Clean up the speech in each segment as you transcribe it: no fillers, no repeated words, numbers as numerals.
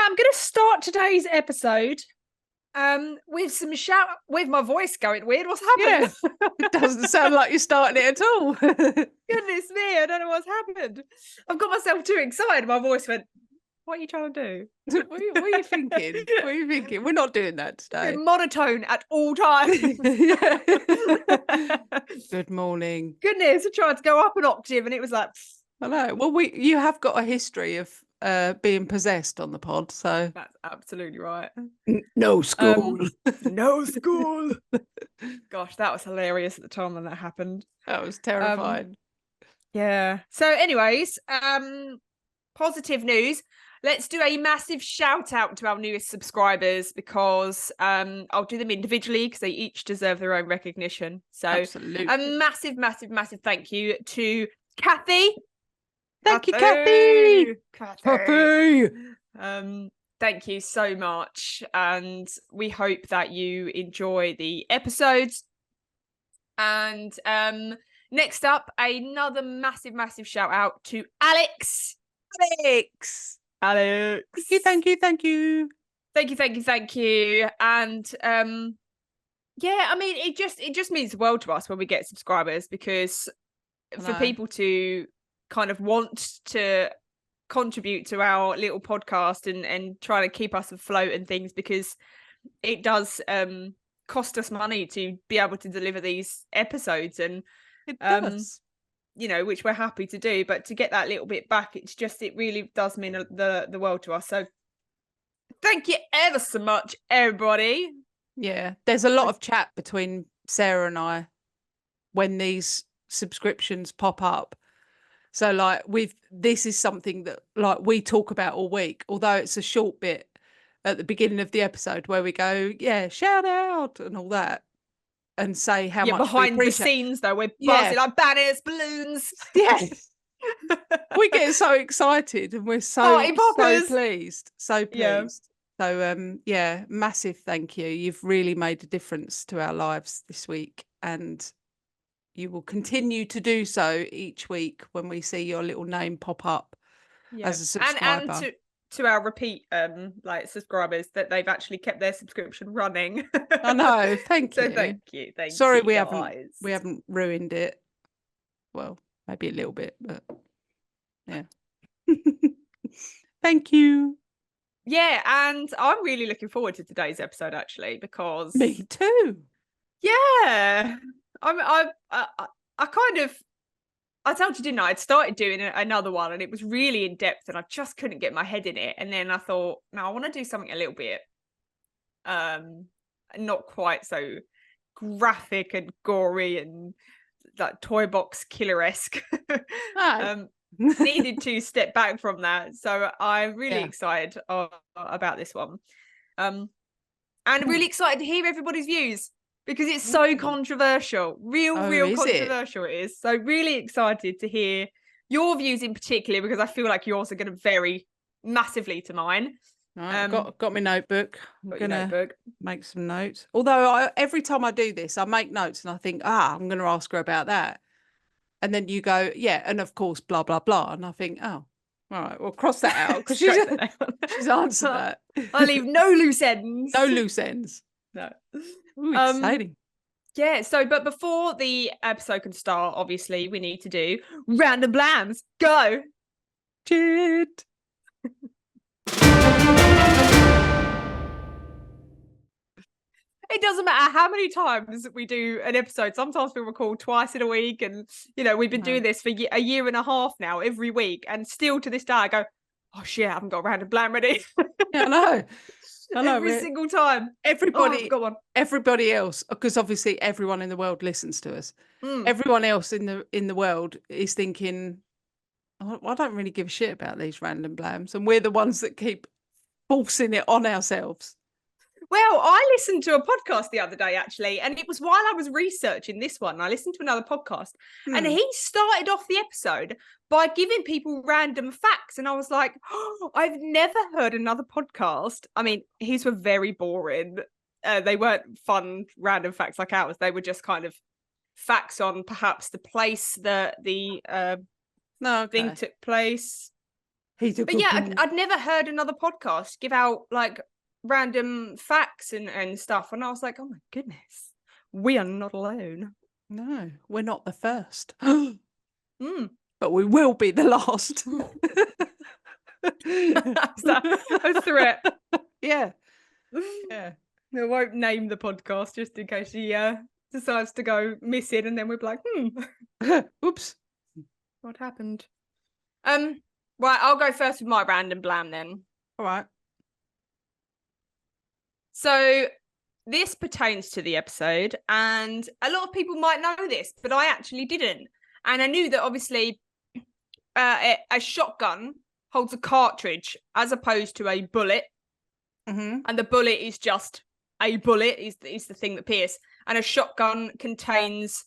I'm going to start today's episode with some with my voice going weird. What's happened? Yeah, it doesn't sound like you're starting it at all. Goodness me, I don't know what's happened. I've got myself too excited. My voice went, what are you trying to do? What are you thinking? What are you thinking? We're not doing that today. Monotone at all times. Good morning. Goodness, I tried to go up an octave and it was like... I know. Well, you have got a history of being possessed on the pod, so... That's absolutely right. No school. No school. Gosh, that was hilarious at the time when that happened. That was terrifying. Yeah. So anyways, positive news. Let's do a massive shout out to our newest subscribers because I'll do them individually because they each deserve their own recognition. So absolutely. A massive, massive, massive thank you to Kathy. Thank you, Kathy. Kathy. Thank you so much. And we hope that you enjoy the episodes. And next up, another massive, massive shout out to Alex. Thank you. Thank you. And yeah, I mean, it just means the world to us when we get subscribers, because for people to kind of want to contribute to our little podcast and try to keep us afloat and things, because it does cost us money to be able to deliver these episodes, and it does. You know, which we're happy to do, but to get that little bit back, it really does mean the world to us. So thank you ever so much, everybody. Yeah, there's a lot of chat between Sarah and I when these subscriptions pop up. So like this is something that like we talk about all week, although it's a short bit at the beginning of the episode where we go, yeah, shout out and all that. And say how much behind the scenes though, we're buzzing like banners, balloons. Yes. We get so excited and we're so pleased. So pleased. So massive thank you. You've really made a difference to our lives this week, and you will continue to do so each week when we see your little name pop up as a subscriber. And to our repeat subscribers, that they've actually kept their subscription running. I know, thank you. So thank you. Sorry we haven't ruined it. Well, maybe a little bit, but yeah. Thank you. Yeah, and I'm really looking forward to today's episode actually, because me too. Yeah. I told you, didn't I? I'd started doing another one and it was really in depth and I just couldn't get my head in it. And then I thought, no, I want to do something a little bit not quite so graphic and gory and like toy box killer-esque. Needed to step back from that. So I'm really excited about this one. And really excited to hear everybody's views, because it's so controversial, real controversial it is. So really excited to hear your views in particular, because I feel like yours are going to vary massively to mine. Right, got my notebook. I'm going to make some notes. Although every time I do this, I make notes and I think, I'm going to ask her about that. And then you go, yeah, and of course, blah, blah, blah. And I think, oh, all right, we'll cross that out, because she's answered that. I leave no loose ends. No loose ends. No. Ooh, exciting. Yeah, but before the episode can start, obviously, we need to do random blams. Go! Shit! It doesn't matter how many times we do an episode. Sometimes we record twice in a week, and you know, we've been doing this for a year and a half now, every week, and still to this day I go, oh shit, I haven't got a random blam ready. Yeah, I know. Every single time. Everybody else, because obviously everyone in the world listens to us. Everyone else in the world is thinking, I don't really give a shit about these random blams, and we're the ones that keep forcing it on ourselves. Well, I listened to a podcast the other day, actually, and it was while I was researching this one. I listened to another podcast, and he started off the episode by giving people random facts. And I was like, oh, I've never heard another podcast. I mean, his were very boring. They weren't fun, random facts like ours. They were just kind of facts on perhaps the place that the thing took place. He's a but good yeah, boy. I'd never heard another podcast give out like random facts and stuff, and I was like, oh my goodness, we are not alone. No, we're not the first. But we will be the last. Is that a threat? Yeah. Yeah. I won't name the podcast just in case she decides to go missing, and then we'll be like, Oops. What happened? Right, I'll go first with my random blam then. All right. So this pertains to the episode, and a lot of people might know this, but I actually didn't. And I knew that obviously a shotgun holds a cartridge as opposed to a bullet. Mm-hmm. And the bullet is just a bullet, is the thing that pierces. And a shotgun contains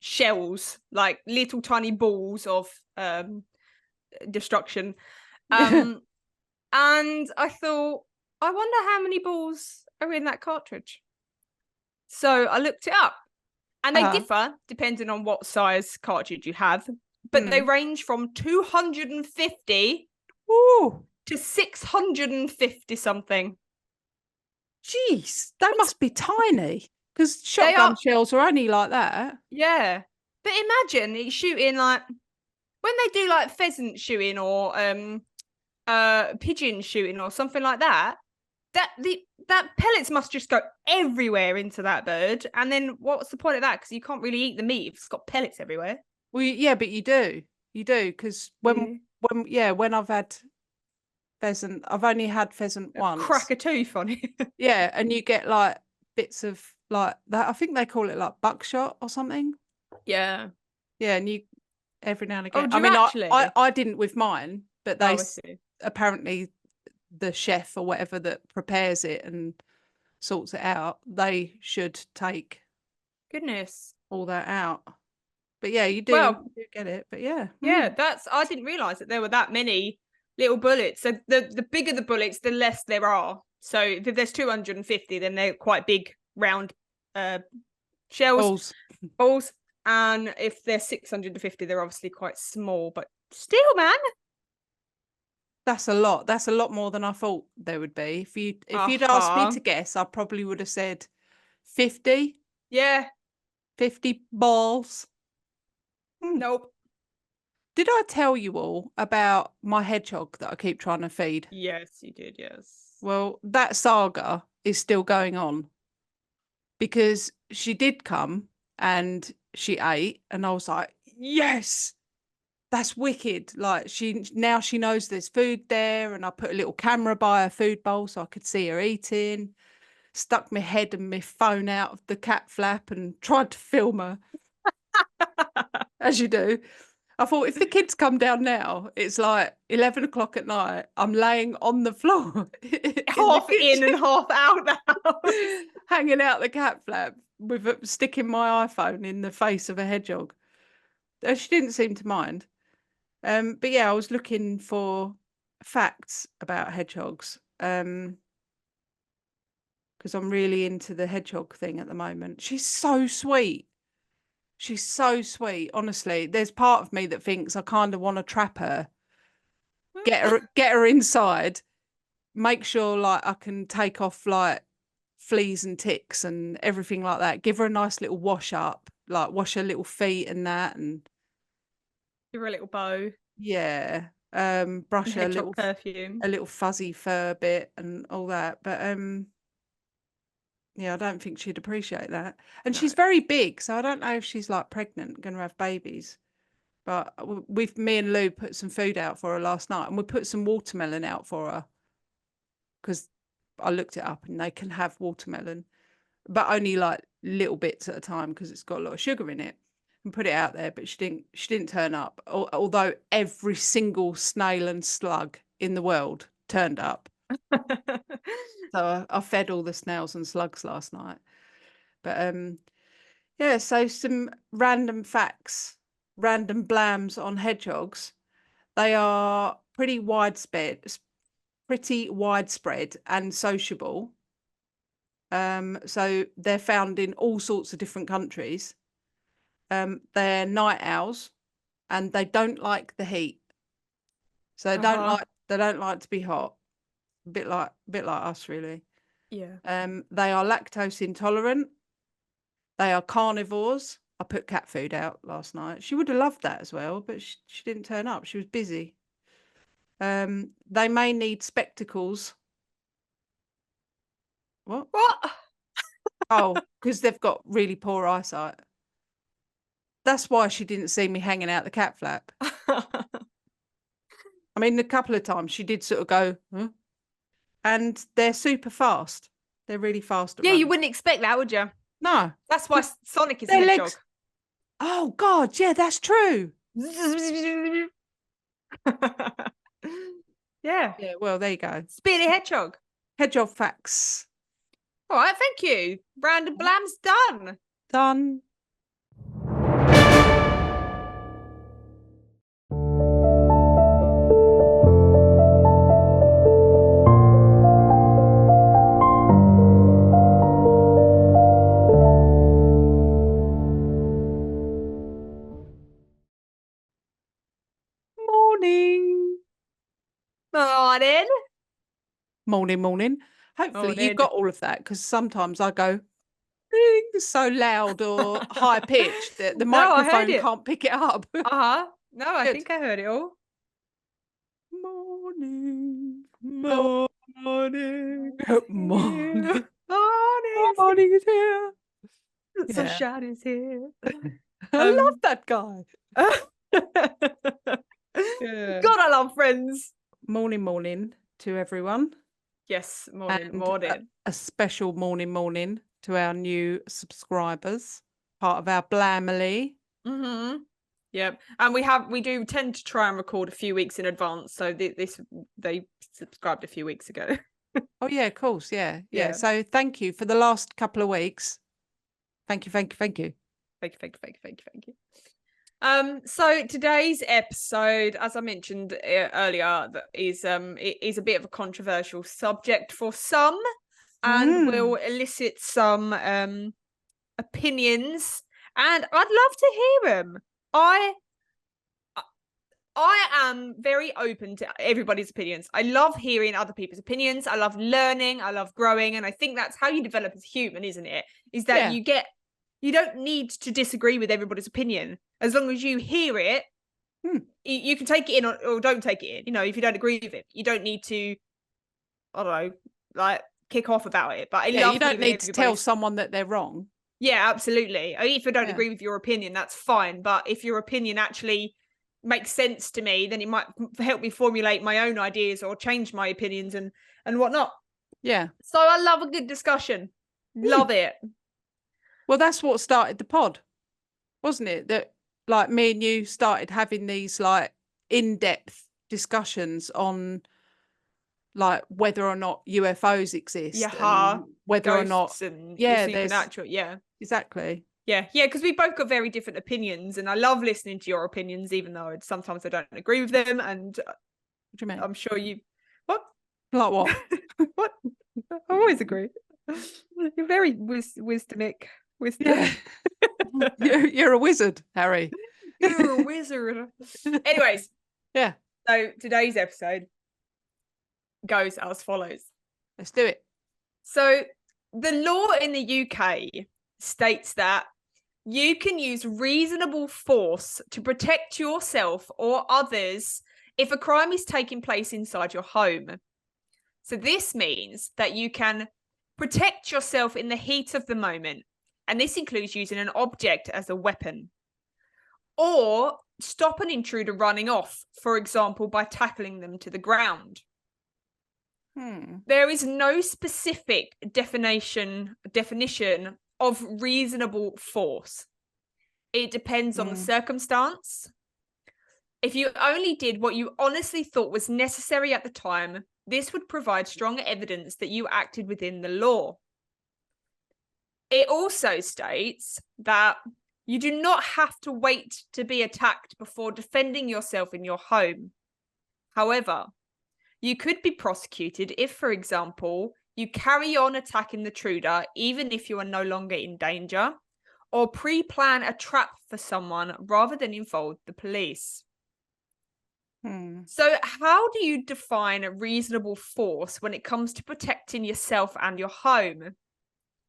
shells, like little tiny balls of destruction. And I thought, I wonder how many balls are in that cartridge. So I looked it up, and they differ depending on what size cartridge you have, but they range from 250 to 650 something. Jeez, they must be tiny, because shotgun shells are only like that. Yeah, but imagine it's shooting like when they do like pheasant shooting or pigeon shooting or something like that. That pellets must just go everywhere into that bird, and then what's the point of that? Because you can't really eat the meat if it's got pellets everywhere. Well, yeah, but you do, because when I've had pheasant, I've only had pheasant once. Crack a tooth on it. Yeah, and you get like bits of like that. I think they call it like buckshot or something. Yeah, yeah, and you every now and again. I mean, I didn't with mine, but they apparently the chef or whatever that prepares it and sorts it out, they should take all that out. But yeah, you do, you do get it. But yeah, I didn't realise that there were that many little bullets. So the bigger the bullets, the less there are. So if there's 250, then they're quite big, round shells, balls. And if they're 650, they're obviously quite small. But still, man, that's a lot. That's a lot more than I thought there would be. If you'd asked me to guess, I probably would have said 50. Yeah, 50 balls. Nope. Did I tell you all about my hedgehog that I keep trying to feed? Yes, you did, yes. Well, that saga is still going on, because she did come and she ate, and I was like, yes, that's wicked. Like, now she knows there's food there, and I put a little camera by her food bowl so I could see her eating, stuck my head and my phone out of the cat flap and tried to film her. As you do. I thought, if the kids come down now, it's like 11 o'clock at night, I'm laying on the floor. half in and half out now. Hanging out the cat flap with sticking my iPhone in the face of a hedgehog. She didn't seem to mind. But yeah, I was looking for facts about hedgehogs. Because I'm really into the hedgehog thing at the moment. She's so sweet. She's so sweet, honestly. There's part of me that thinks I kind of want to trap her, get her inside, make sure like I can take off like fleas and ticks and everything like that. Give her a nice little wash up, like wash her little feet and that, and give her a little bow. Yeah, brush her a little fuzzy fur bit and all that. But yeah, I don't think she'd appreciate that. And she's very big, so I don't know if she's like pregnant, going to have babies. But me and Lou put some food out for her last night, and we put some watermelon out for her, because I looked it up and they can have watermelon, but only like little bits at a time because it's got a lot of sugar in it. And put it out there, but she didn't turn up. Although every single snail and slug in the world turned up. So I fed all the snails and slugs last night. But yeah, so some random facts, random blams on hedgehogs. They are pretty widespread and sociable. So they're found in all sorts of different countries. They're night owls, and they don't like the heat. So they don't like They don't like to be hot. A bit like us, really. Yeah. They are lactose intolerant. They are carnivores. I put cat food out last night. She would have loved that as well, but she didn't turn up. She was busy. They may need spectacles. What? Oh, because they've got really poor eyesight. That's why she didn't see me hanging out the cat flap. I mean, a couple of times she did sort of go, huh? And they're super fast. They're really fast at running. You wouldn't expect that, would you? No. That's why Sonic is a hedgehog. Legs... Oh, God, yeah, that's true. Yeah. Yeah, well, there you go. Speedy hedgehog. Hedgehog facts. All right, thank you. Brandon Blam's done. Done. Morning. Hopefully you've got all of that, because sometimes I go so loud or high pitched that the microphone can't pick it up. No, I think I heard it all. Morning is here. Sunshine is here. I love that guy. God, I love Friends. Morning to everyone. Yes, morning. A special morning to our new subscribers, part of our Blamily. Mm-hmm. Yeah, and we do tend to try and record a few weeks in advance. So they subscribed a few weeks ago. Oh yeah, of course, yeah. So thank you for the last couple of weeks. Thank you. Thank you. So today's episode, as I mentioned earlier, is a bit of a controversial subject for some, and will elicit some opinions, and I'd love to hear them. I am very open to everybody's opinions. I love hearing other people's opinions. I love learning. I love growing, and I think that's how you develop as a human, isn't it? Is that you don't need to disagree with everybody's opinion. As long as you hear it, you can take it in or don't take it in. You know, if you don't agree with it, you don't need to, I don't know, like kick off about it. But you don't need to tell someone that they're wrong. Yeah, absolutely. If I don't agree with your opinion, that's fine. But if your opinion actually makes sense to me, then it might help me formulate my own ideas or change my opinions and whatnot. Yeah. So I love a good discussion. Love it. Well, that's what started the pod, wasn't it? That like me and you started having these like in-depth discussions on like whether or not UFOs exist, and whether or not supernatural. Exactly. Yeah, because we both got very different opinions, and I love listening to your opinions, even though sometimes I don't agree with them. And what do you mean? I'm sure you what? Like what? What? I always agree. You're very wisdomic. Yeah. You're a wizard, Harry. You're a wizard. Anyways. Yeah. So today's episode goes as follows. Let's do it. So the law in the UK states that you can use reasonable force to protect yourself or others if a crime is taking place inside your home. So this means that you can protect yourself in the heat of the moment, and this includes using an object as a weapon, or stop an intruder running off, for example, by tackling them to the ground. There is no specific definition of reasonable force. It depends on the circumstance. If you only did what you honestly thought was necessary at the time, this would provide strong evidence that you acted within the law. It also states that you do not have to wait to be attacked before defending yourself in your home. However, you could be prosecuted if, for example, you carry on attacking the intruder even if you are no longer in danger, or pre-plan a trap for someone rather than involve the police. So how do you define a reasonable force when it comes to protecting yourself and your home?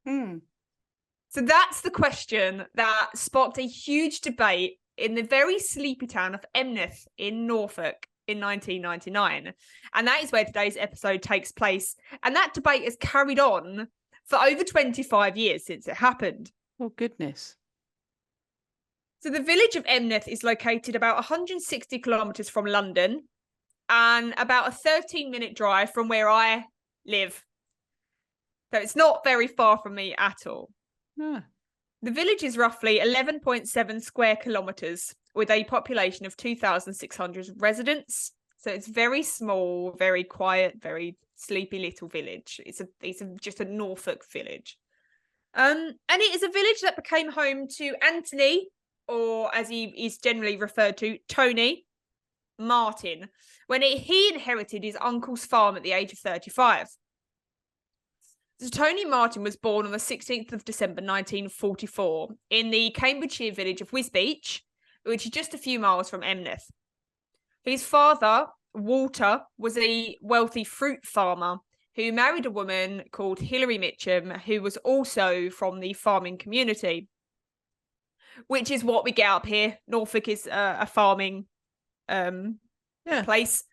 So that's the question that sparked a huge debate in the very sleepy town of Emneth in Norfolk in 1999. And that is where today's episode takes place. And that debate has carried on for over 25 years since it happened. Oh, goodness. So the village of Emneth is located about 160 kilometres from London and about a 13-minute drive from where I live. So it's not very far from me at all. Yeah. The village is roughly 11.7 square kilometres with a population of 2,600 residents. So it's very small, very quiet, very sleepy little village. It's just a Norfolk village. And it is a village that became home to Anthony, or as he is generally referred to, Tony Martin, when he inherited his uncle's farm at the age of 35. So Tony Martin was born on the 16th of December 1944 in the Cambridgeshire village of Wisbeach, which is just a few miles from Emneth. His father, Walter, was a wealthy fruit farmer who married a woman called Hilary Mitcham, who was also from the farming community, which is what we get up here. Norfolk is a farming place.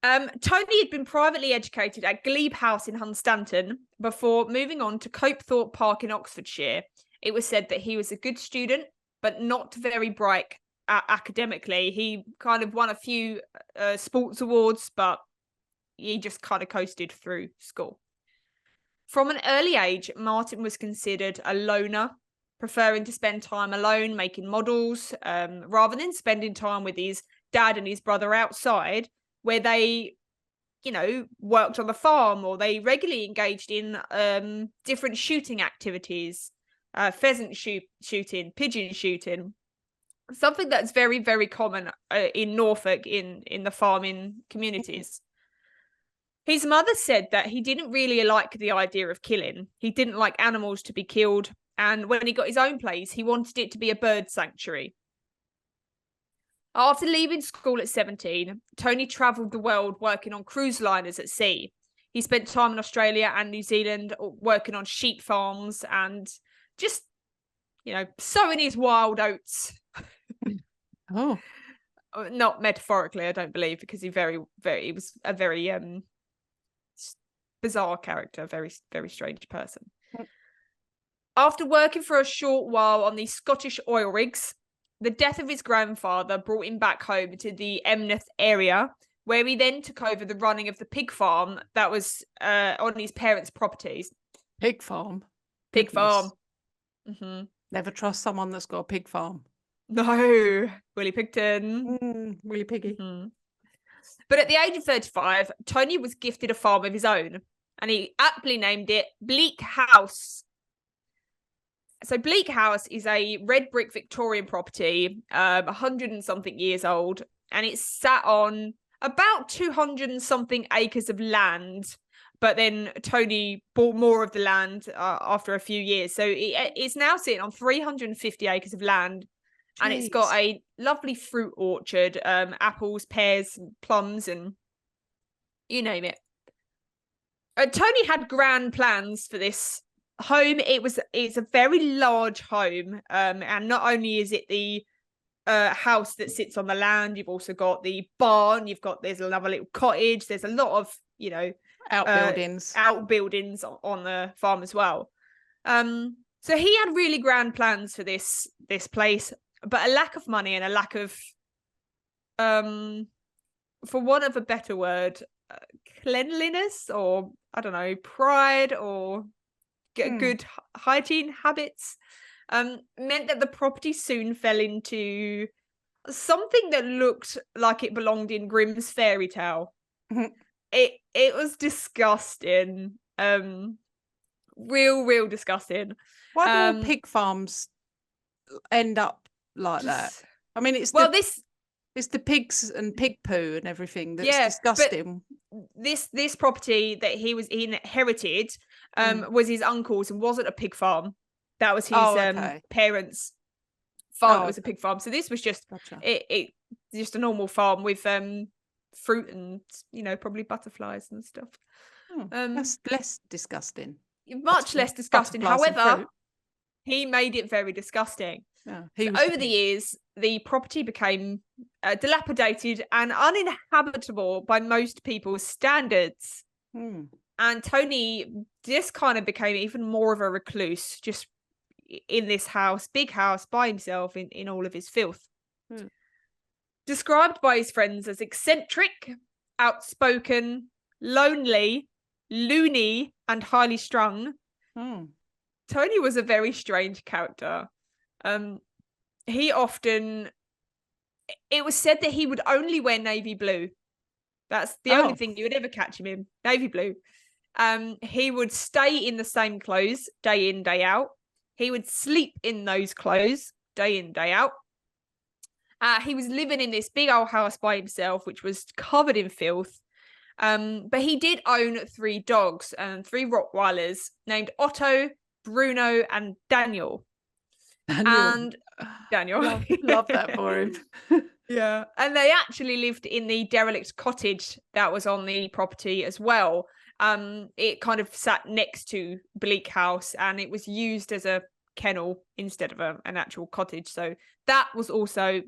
Tony had been privately educated at Glebe House in Hunstanton before moving on to Copethorpe Park in Oxfordshire. It was said that he was a good student, but not very bright academically. He kind of won a few sports awards, but he just kind of coasted through school. From an early age, Martin was considered a loner, preferring to spend time alone making models, rather than spending time with his dad and his brother outside, where they, worked on the farm, or they regularly engaged in different shooting activities, pheasant shooting, pigeon shooting, something that's very, very common in Norfolk in the farming communities. His mother said that he didn't really like the idea of killing. He didn't like animals to be killed. And when he got his own place, he wanted it to be a bird sanctuary. After leaving school at 17, Tony travelled the world working on cruise liners at sea. He spent time in Australia and New Zealand working on sheep farms and just, sowing his wild oats. Oh. Not metaphorically, I don't believe, because he was a very bizarre character, very, very strange person. After working for a short while on the Scottish oil rigs, the death of his grandfather brought him back home to the Emneth area, where he then took over the running of the pig farm that was on his parents' properties. Pig farm? Pig farm. Mm-hmm. Never trust someone that's got a pig farm. No, Willie Pigton. Willie Piggy. Mm-hmm. But at the age of 35, Tony was gifted a farm of his own, and he aptly named it Bleak House. So Bleak House is a red brick Victorian property, 100 and something years old, and it's sat on about 200 and something acres of land. But then Tony bought more of the land after a few years. So it's now sitting on 350 acres of land. Jeez. And it's got a lovely fruit orchard, apples, pears, plums, and you name it. Tony had grand plans for this home. It's a very large home, and not only is it the house that sits on the land, you've also got the barn, there's another little cottage, there's a lot of outbuildings on the farm as well. So he had really grand plans for this place, but a lack of money and a lack of for want of a better word, cleanliness, or I don't know, pride, or good hygiene habits, meant that the property soon fell into something that looked like it belonged in Grimm's fairy tale. It was disgusting, real disgusting. Why do all pig farms end up like that? I mean, it's the pigs and pig poo and everything that's disgusting. This property that he inherited was his uncle's and wasn't a pig farm. That was his parents' farm. It was a pig farm. So this was just it just a normal farm with fruit and, probably butterflies and stuff. That's less disgusting. Much less disgusting. However, he made it very disgusting. So over the years, the property became dilapidated and uninhabitable by most people's standards. And Tony just kind of became even more of a recluse, just in this house, big house, by himself in all of his filth. Described by his friends as eccentric, outspoken, lonely, loony, and highly strung, Tony was a very strange character. It was said that he would only wear navy blue. That's the only thing you would ever catch him in, navy blue. He would stay in the same clothes day in, day out. He would sleep in those clothes day in, day out. He was living in this big old house by himself, which was covered in filth. But he did own 3 dogs and 3 Rottweilers named Otto, Bruno, and Daniel. And Daniel. Love that for him. Yeah. And they actually lived in the derelict cottage that was on the property as well. It kind of sat next to Bleak House, and it was used as a kennel instead of an actual cottage. So that was also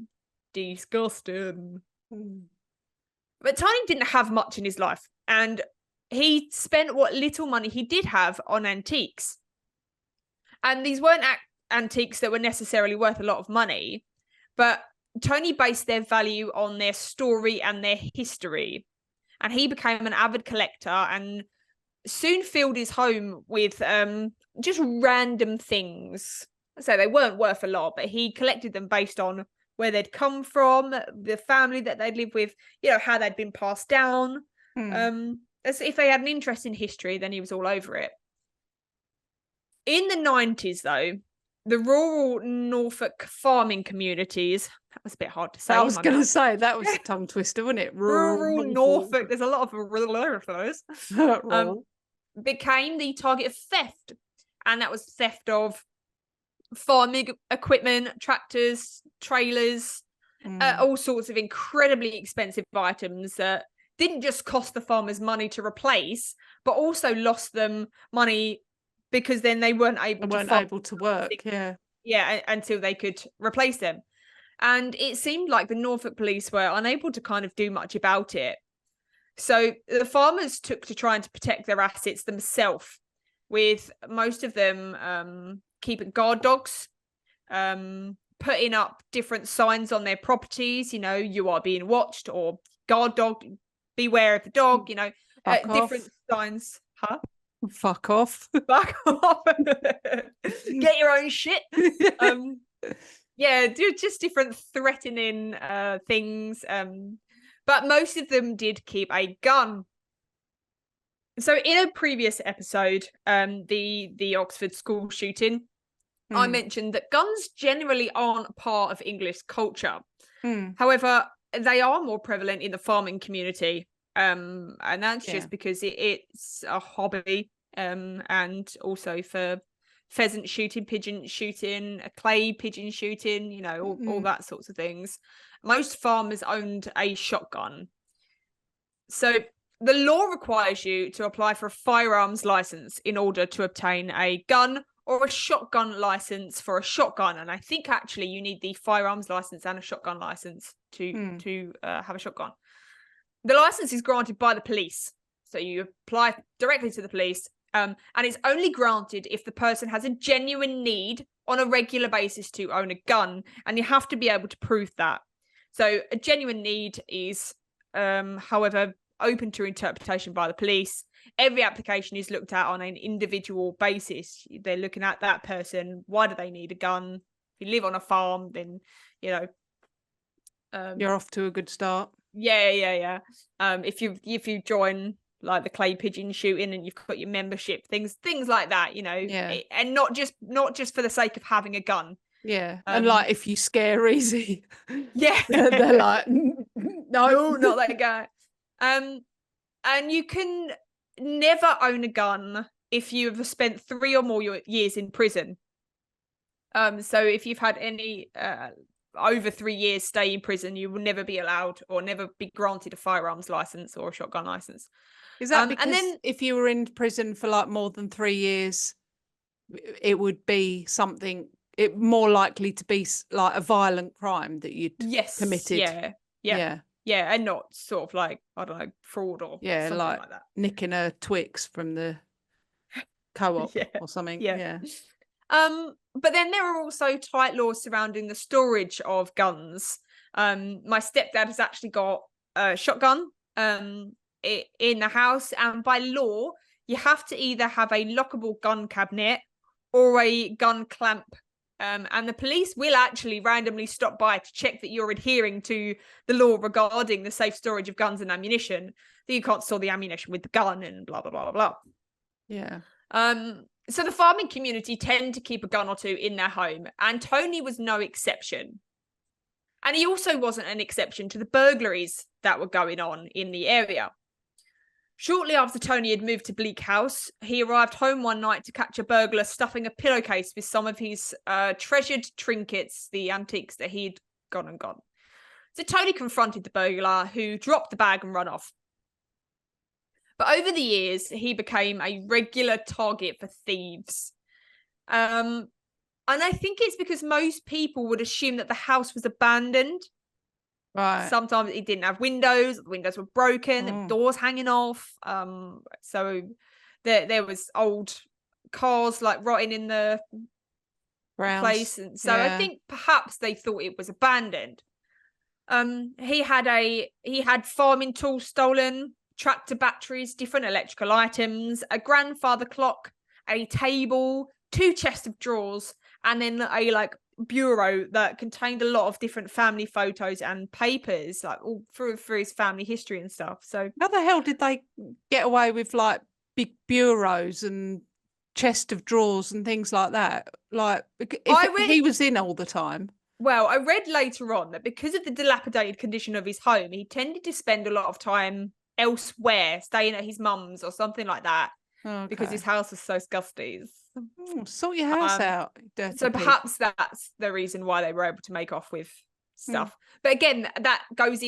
disgusting. But Tony didn't have much in his life, and he spent what little money he did have on antiques. And these weren't antiques that were necessarily worth a lot of money, but Tony based their value on their story and their history. And he became an avid collector and soon filled his home with just random things. So they weren't worth a lot, but he collected them based on where they'd come from, the family that they'd lived with, how they'd been passed down. As if they had an interest in history, then he was all over it. In the 90s, though, the rural Norfolk farming communities, that was a bit hard to say. I was going to say, that was a tongue twister, wasn't it? Rural Norfolk, there's a lot of those, became the target of theft. And that was theft of farming equipment, tractors, trailers, all sorts of incredibly expensive items that didn't just cost the farmers money to replace, but also lost them money because then they weren't able to work. Until they could replace them. And it seemed like the Norfolk police were unable to kind of do much about it. So the farmers took to trying to protect their assets themselves, with most of them keeping guard dogs, putting up different signs on their properties, you are being watched, or guard dog, beware of the dog, different signs. Fuck off. Fuck off. Get your own shit. Do just different threatening things. But most of them did keep a gun. So in a previous episode, the Oxford school shooting, I mentioned that guns generally aren't part of English culture. However, they are more prevalent in the farming community. And that's just because it's a hobby, and also for pheasant shooting, pigeon shooting, clay pigeon shooting, all that sorts of things. Most farmers owned a shotgun. So the law requires you to apply for a firearms license in order to obtain a gun, or a shotgun license for a shotgun. And I think actually you need the firearms license and a shotgun license to have a shotgun. The license is granted by the police. So you apply directly to the police, and it's only granted if the person has a genuine need on a regular basis to own a gun, and you have to be able to prove that. So a genuine need is, however, open to interpretation by the police. Every application is looked at on an individual basis. They're looking at that person. Why do they need a gun? If you live on a farm, then, you're off to a good start. Yeah. If you join like the clay pigeon shooting and you've got your membership, things like that, and not just for the sake of having a gun. And like if you scare easy, they're like, no, not that guy. And you can never own a gun if you've spent 3 or more years in prison. So if you've had any over 3 years stay in prison, you will never be allowed or never be granted a firearms license or a shotgun license. Is that because, and then, if you were in prison for like more than 3 years, it would be something, it more likely to be like a violent crime that you'd committed? Yeah, and not sort of like, I don't know, fraud or something like that. Nicking a Twix from the co-op or something. Yeah. But then there are also tight laws surrounding the storage of guns. My stepdad has actually got a shotgun in the house, and by law you have to either have a lockable gun cabinet or a gun clamp, and the police will actually randomly stop by to check that you're adhering to the law regarding the safe storage of guns and ammunition, that you can't store the ammunition with the gun and blah blah blah blah blah. So the farming community tend to keep a gun or two in their home, and Tony was no exception. And he also wasn't an exception to the burglaries that were going on in the area. Shortly after Tony had moved to Bleak House, he arrived home one night to catch a burglar stuffing a pillowcase with some of his treasured trinkets, the antiques that he'd gone and gone. So Tony confronted the burglar, who dropped the bag and ran off. But over the years, he became a regular target for thieves. And I think it's because most people would assume that the house was abandoned. Right. Sometimes it didn't have windows, the windows were broken, the doors hanging off. So there was old cars like rotting in the place. And so I think perhaps they thought it was abandoned. He had farming tools stolen, tractor batteries, different electrical items, a grandfather clock, a table, 2 chests of drawers, and then a bureau that contained a lot of different family photos and papers, like all through his family history and stuff. So how the hell did they get away with like big bureaus and chest of drawers and things like that? Like, if he was in all the time. Well, I read later on that because of the dilapidated condition of his home, he tended to spend a lot of time elsewhere, staying at his mum's or something like that, because his house was so scuzzy. Sort your house out. So perhaps that's the reason why they were able to make off with stuff. But again, that feeds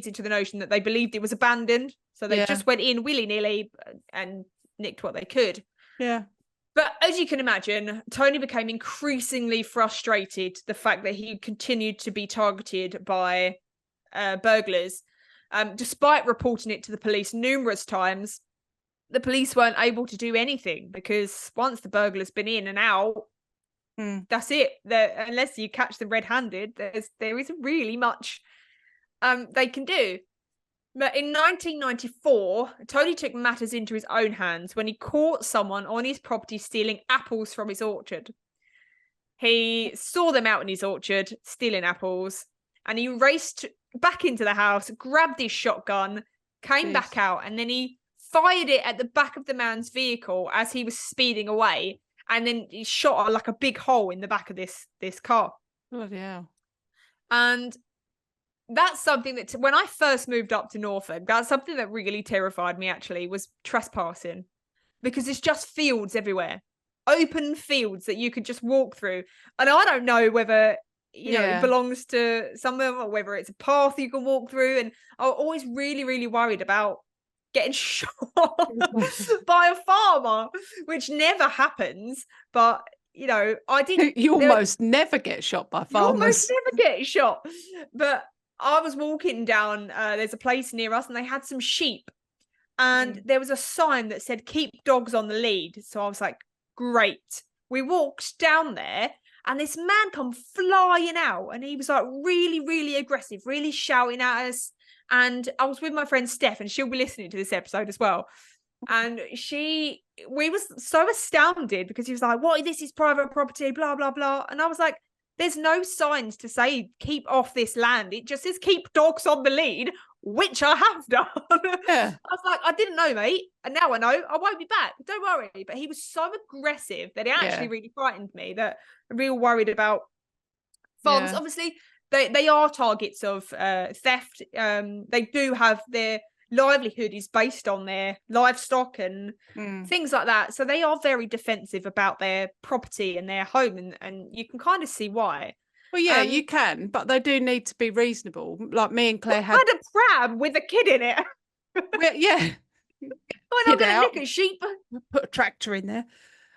into the notion that they believed it was abandoned, so they just went in willy-nilly and nicked what they could. Yeah. But as you can imagine, Tony became increasingly frustrated the fact that he continued to be targeted by burglars. Despite reporting it to the police numerous times, the police weren't able to do anything, because once the burglar's been in and out, that's it. Unless you catch them red-handed, there isn't really much they can do. But in 1994, Tony took matters into his own hands when he caught someone on his property stealing apples from his orchard. He saw them out in his orchard, stealing apples, and he raced back into the house, grabbed his shotgun, came back out, and then he fired it at the back of the man's vehicle as he was speeding away, and then he shot like a big hole in the back of this car. Bloody hell. And that's something that, when I first moved up to Norfolk, that's something that really terrified me, actually, was trespassing, because it's just fields everywhere, open fields that you could just walk through. And I don't know whether it belongs to someone or whether it's a path you can walk through. And I'm always really, really worried about getting shot by a farmer, which never happens. But I didn't. You almost never get shot by farmers. You almost never get shot. But I was walking down, there's a place near us, and they had some sheep, and there was a sign that said "Keep dogs on the lead." So I was like, great. We walked down there, and this man come flying out, and he was like really, really aggressive, really shouting at us. And I was with my friend Steph, and she'll be listening to this episode as well. And we was so astounded, because he was like, "What? This is private property, blah, blah, blah." And I was like, there's no signs to say keep off this land. It just says keep dogs on the lead, which I have done. Yeah. I was like, I didn't know, mate. And now I know. I won't be back. Don't worry. But he was so aggressive that it actually really frightened me, that I'm real worried about farms. Obviously, they are targets of theft. They do have their livelihood is based on their livestock and things like that. So they are very defensive about their property and their home, and you can kind of see why. Well, yeah, you can, but they do need to be reasonable. Like me and Claire had a pram with a kid in it. Yeah. I'm not going to nick a sheep. Put a tractor in there.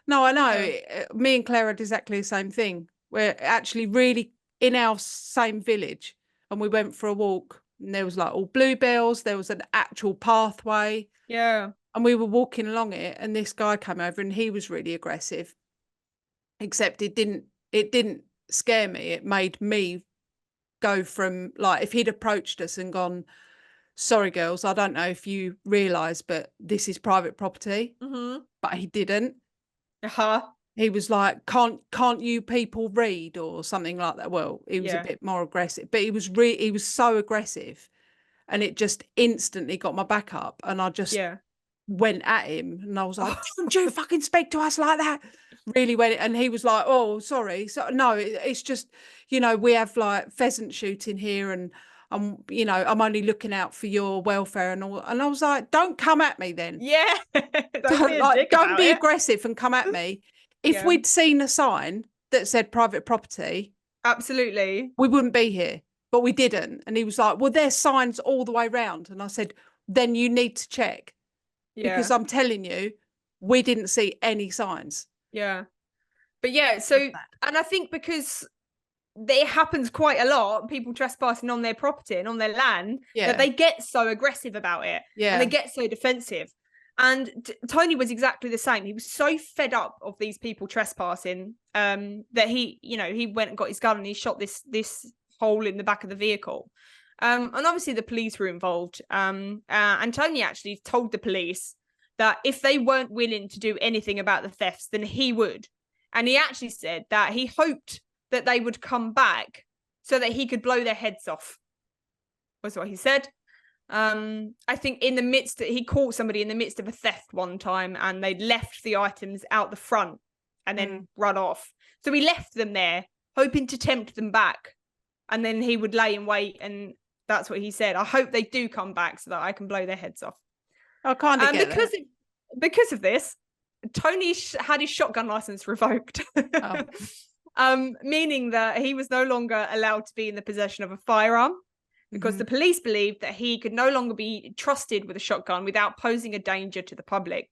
No, I know. Yeah. Me and Claire had exactly the same thing. We're actually really in our same village, and we went for a walk, and there was like all bluebells. There was an actual pathway. Yeah. And we were walking along it, and this guy came over, and he was really aggressive. Except it didn't scare me. It made me go from, like, if he'd approached us and gone, sorry girls, I don't know if you realise, but this is private property. But he didn't. He was like, can't you people read, or something like that. Well, he was a bit more aggressive, but he was so aggressive, and it just instantly got my back up, and I just went at him, and I was like, don't you fucking speak to us like that. Really went, and he was like, oh, sorry. So no, it's just, you know, we have like pheasant shooting here, and you know, I'm only looking out for your welfare and all. And I was like, don't come at me then. Yeah. don't be aggressive and come at me. If we'd seen a sign that said private property, absolutely, we wouldn't be here. But we didn't. And he was like, well, there's signs all the way round. And I said, then you need to check. Because I'm telling you, we didn't see any signs. Yeah. But yeah, so, and I think because it happens quite a lot, people trespassing on their property and on their land, that they get so aggressive about it. And they get so defensive. And Tony was exactly the same. He was so fed up of these people trespassing that he went and got his gun and he shot this hole in the back of the vehicle. And obviously the police were involved. And Tony actually told the police that if they weren't willing to do anything about the thefts, then he would. And he actually said that he hoped that they would come back so that he could blow their heads off, was what he said. I think he caught somebody in the midst of a theft one time, and they'd left the items out the front and then run off. So he left them there, hoping to tempt them back. And then he would lay in wait, and that's what he said. I hope they do come back so that I can blow their heads off. I kind of get it. Because of this, Tony had his shotgun license revoked. Meaning that he was no longer allowed to be in the possession of a firearm, because the police believed that he could no longer be trusted with a shotgun without posing a danger to the public.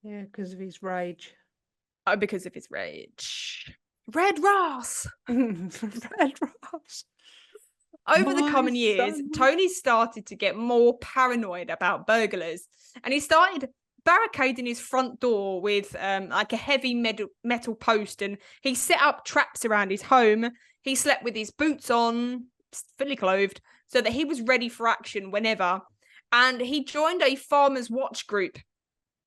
Yeah, because of his rage. Because of his rage. Red Ross. Red Ross. Over the coming years, Tony started to get more paranoid about burglars, and he started barricading his front door with like a heavy metal post, and he set up traps around his home. He slept with his boots on, fully clothed, so that he was ready for action whenever. And he joined a farmers' watch group,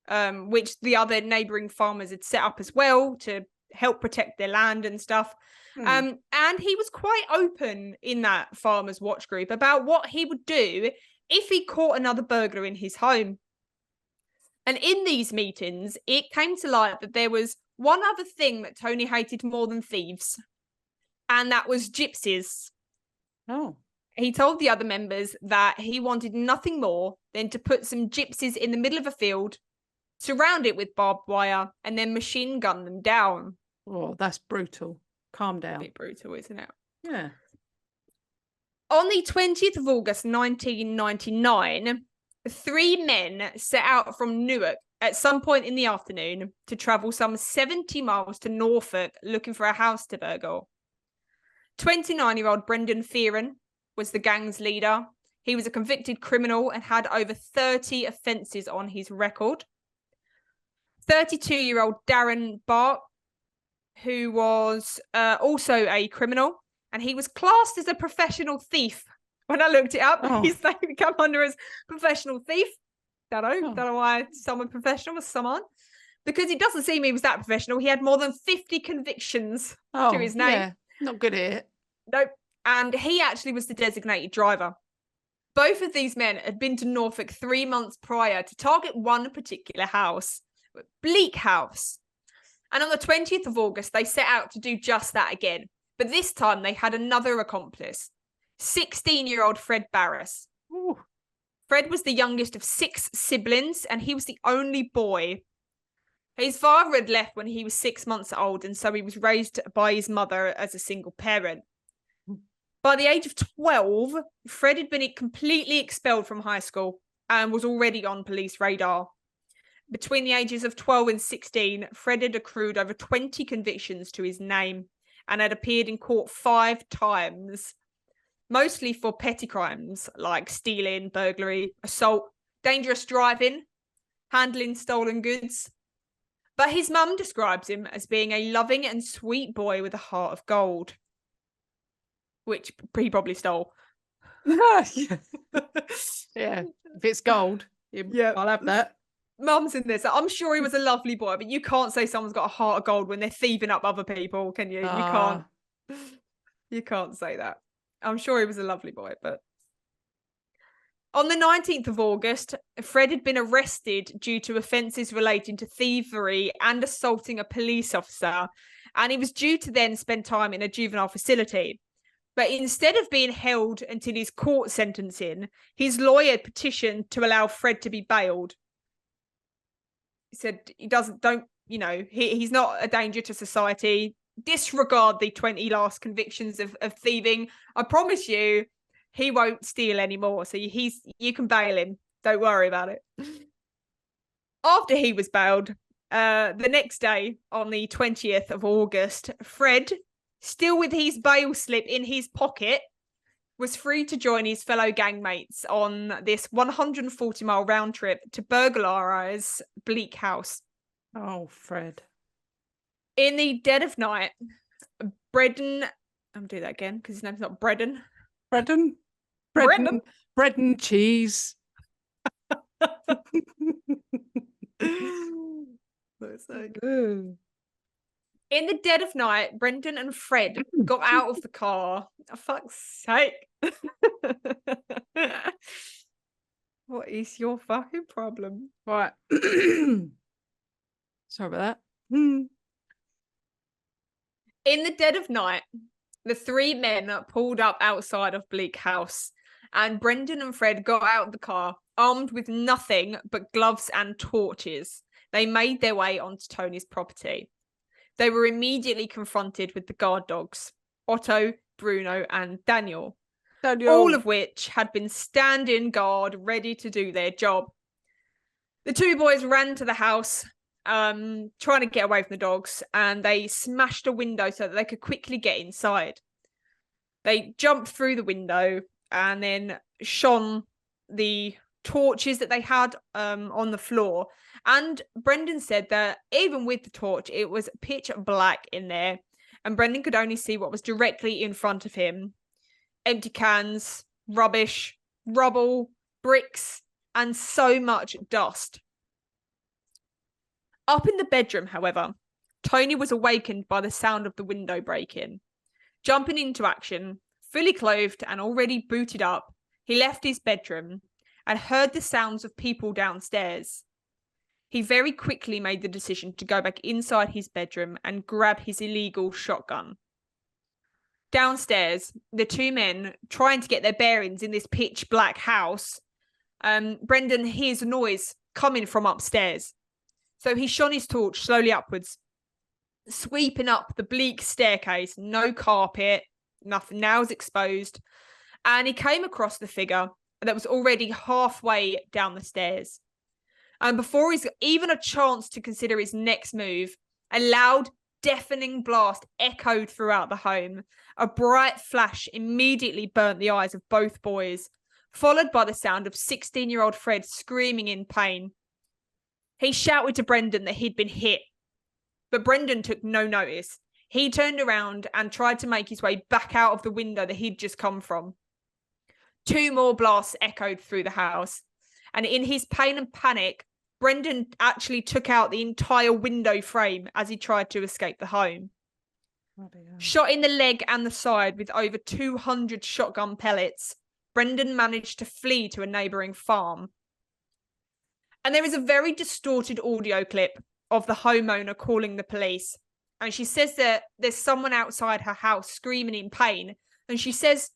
which the other neighbouring farmers had set up as well to help protect their land and stuff. And he was quite open in that farmers' watch group about what he would do if he caught another burglar in his home. And in these meetings, it came to light that there was one other thing that Tony hated more than thieves, and that was gypsies. Oh. He told the other members that he wanted nothing more than to put some gypsies in the middle of a field, surround it with barbed wire, and then machine gun them down. Oh, that's brutal. Calm down. A bit brutal, isn't it? Yeah. On the 20th of August, 1999, 3 men set out from Newark at some point in the afternoon to travel some 70 miles to Norfolk looking for a house to burgle. 29-year-old Brendon Fearon was the gang's leader. He was a convicted criminal and had over 30 offences on his record. 32-year-old Darren Bart, who was also a criminal, and he was classed as a professional thief. When I looked it up, his name come under as professional thief. Don't know why someone professional was someone. Because it doesn't seem he was that professional. He had more than 50 convictions to his name. Yeah, not good at it. Nope. And he actually was the designated driver. Both of these men had been to Norfolk 3 months prior to target one particular house, Bleak House. And on the 20th of August, they set out to do just that again. But this time they had another accomplice, 16-year-old Fred Barras. Ooh. Fred was the youngest of 6 siblings, and he was the only boy. His father had left when he was 6 months old, and so he was raised by his mother as a single parent. By the age of 12, Fred had been completely expelled from high school and was already on police radar. Between the ages of 12 and 16, Fred had accrued over 20 convictions to his name and had appeared in court 5 times, mostly for petty crimes like stealing, burglary, assault, dangerous driving, handling stolen goods. But his mum describes him as being a loving and sweet boy with a heart of gold, which he probably stole. Yeah, if it's gold, I'll have that. Mum's in this. I'm sure he was a lovely boy, but you can't say someone's got a heart of gold when they're thieving up other people, can you? You can't say that. I'm sure he was a lovely boy, but... On the 19th of August, Fred had been arrested due to offences relating to thievery and assaulting a police officer, and he was due to then spend time in a juvenile facility. But instead of being held until his court sentencing, his lawyer petitioned to allow Fred to be bailed. He said he's not a danger to society. Disregard the 20 last convictions of thieving. I promise you, he won't steal anymore. So you can bail him. Don't worry about it. After he was bailed, the next day, on the 20th of August, Fred, still with his bail slip in his pocket, was free to join his fellow gangmates on this 140-mile round trip to burglarize Bleak House. Oh, Fred. In the dead of night, Brendon... I'm do that again because his name's not Brendon. Brendon? Bread and cheese. That's so good. In the dead of night, Brendon and Fred got out of the car. Oh, fuck's sake. What is your fucking problem? Right. Sorry about that. In the dead of night, the 3 men pulled up outside of Bleak House, and Brendon and Fred got out of the car, armed with nothing but gloves and torches. They made their way onto Tony's property. They were immediately confronted with the guard dogs, Otto, Bruno, and Daniel, all of which had been standing guard, ready to do their job. The 2 boys ran to the house, trying to get away from the dogs, and they smashed a window so that they could quickly get inside. They jumped through the window and then shone the torches that they had on the floor. And Brendon said that even with the torch, it was pitch black in there, and Brendon could only see what was directly in front of him. Empty cans, rubbish, rubble, bricks, and so much dust. Up in the bedroom, however, Tony was awakened by the sound of the window breaking. Jumping into action, fully clothed and already booted up, he left his bedroom and heard the sounds of people downstairs. He very quickly made the decision to go back inside his bedroom and grab his illegal shotgun. Downstairs, the 2 men, trying to get their bearings in this pitch black house, Brendon hears a noise coming from upstairs. So he shone his torch slowly upwards, sweeping up the bleak staircase, no carpet, nothing, nails exposed, and he came across the figure that was already halfway down the stairs. And before he's got even a chance to consider his next move, a loud, deafening blast echoed throughout the home. A bright flash immediately burnt the eyes of both boys, followed by the sound of 16-year-old Fred screaming in pain. He shouted to Brendon that he'd been hit, but Brendon took no notice. He turned around and tried to make his way back out of the window that he'd just come from. 2 more blasts echoed through the house, and in his pain and panic, Brendon actually took out the entire window frame as he tried to escape the home. Shot in the leg and the side with over 200 shotgun pellets, Brendon managed to flee to a neighbouring farm. And there is a very distorted audio clip of the homeowner calling the police. And she says that there's someone outside her house screaming in pain. And she says,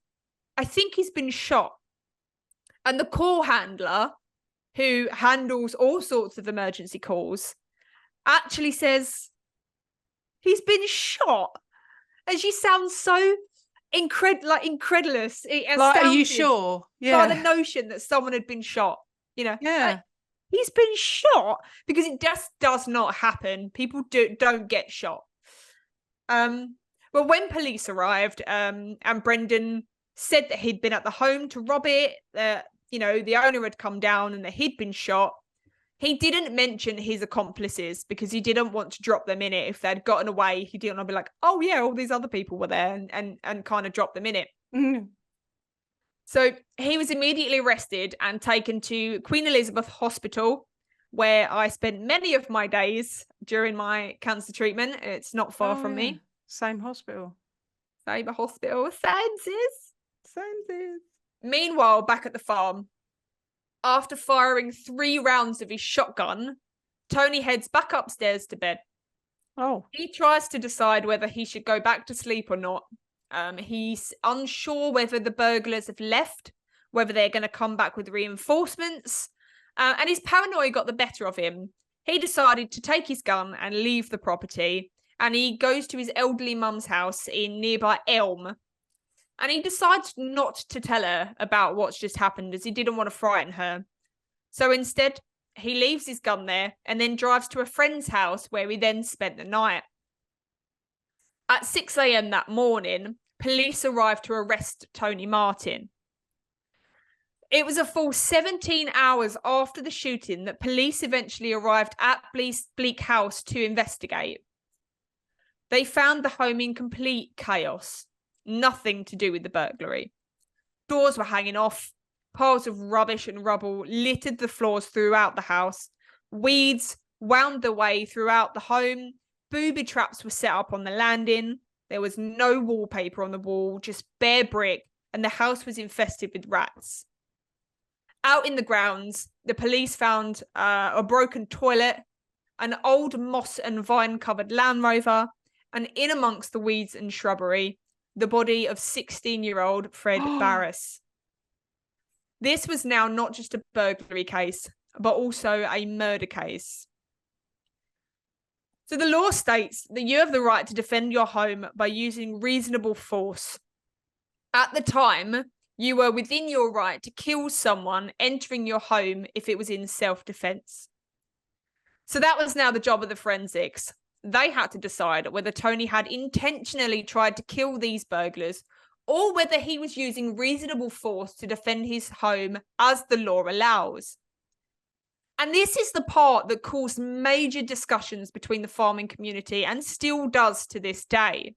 "I think he's been shot." And the call handler, who handles all sorts of emergency calls, actually says, "He's been shot." And she sounds so incredulous, Like, are you sure? By the notion that someone had been shot. Yeah. He's been shot, because it just does not happen. People don't get shot. Well, when police arrived, and Brendon said that he'd been at the home to rob it, the owner had come down and that he'd been shot. He didn't mention his accomplices because he didn't want to drop them in it. If they'd gotten away, he didn't want to be like, oh yeah, all these other people were there, and kind of drop them in it. Mm. So he was immediately arrested and taken to Queen Elizabeth Hospital, where I spent many of my days during my cancer treatment. It's not far from me. Same hospital. Same hospital. Same sis. Same. Meanwhile, back at the farm, after firing 3 rounds of his shotgun, Tony heads back upstairs to bed. Oh. He tries to decide whether he should go back to sleep or not. He's unsure whether the burglars have left, whether they're going to come back with reinforcements, and his paranoia got the better of him. He decided to take his gun and leave the property, and he goes to his elderly mum's house in nearby Elm. And he decides not to tell her about what's just happened, as he didn't want to frighten her. So instead, he leaves his gun there and then drives to a friend's house, where he then spent the night. At 6 a.m. that morning, police arrived to arrest Tony Martin. It was a full 17 hours after the shooting that police eventually arrived at Bleak House to investigate. They found the home in complete chaos. Nothing to do with the burglary. Doors were hanging off. Piles of rubbish and rubble littered the floors throughout the house. Weeds wound their way throughout the home. Booby traps were set up on the landing. There was no wallpaper on the wall, just bare brick, and the house was infested with rats. Out in the grounds, the police found a broken toilet, an old moss and vine-covered Land Rover, and in amongst the weeds and shrubbery, the body of 16-year-old Fred Barras. This was now not just a burglary case, but also a murder case. So the law states that you have the right to defend your home by using reasonable force. At the time, you were within your right to kill someone entering your home if it was in self-defense. So that was now the job of the forensics. They had to decide whether Tony had intentionally tried to kill these burglars, or whether he was using reasonable force to defend his home as the law allows. And this is the part that caused major discussions between the farming community, and still does to this day.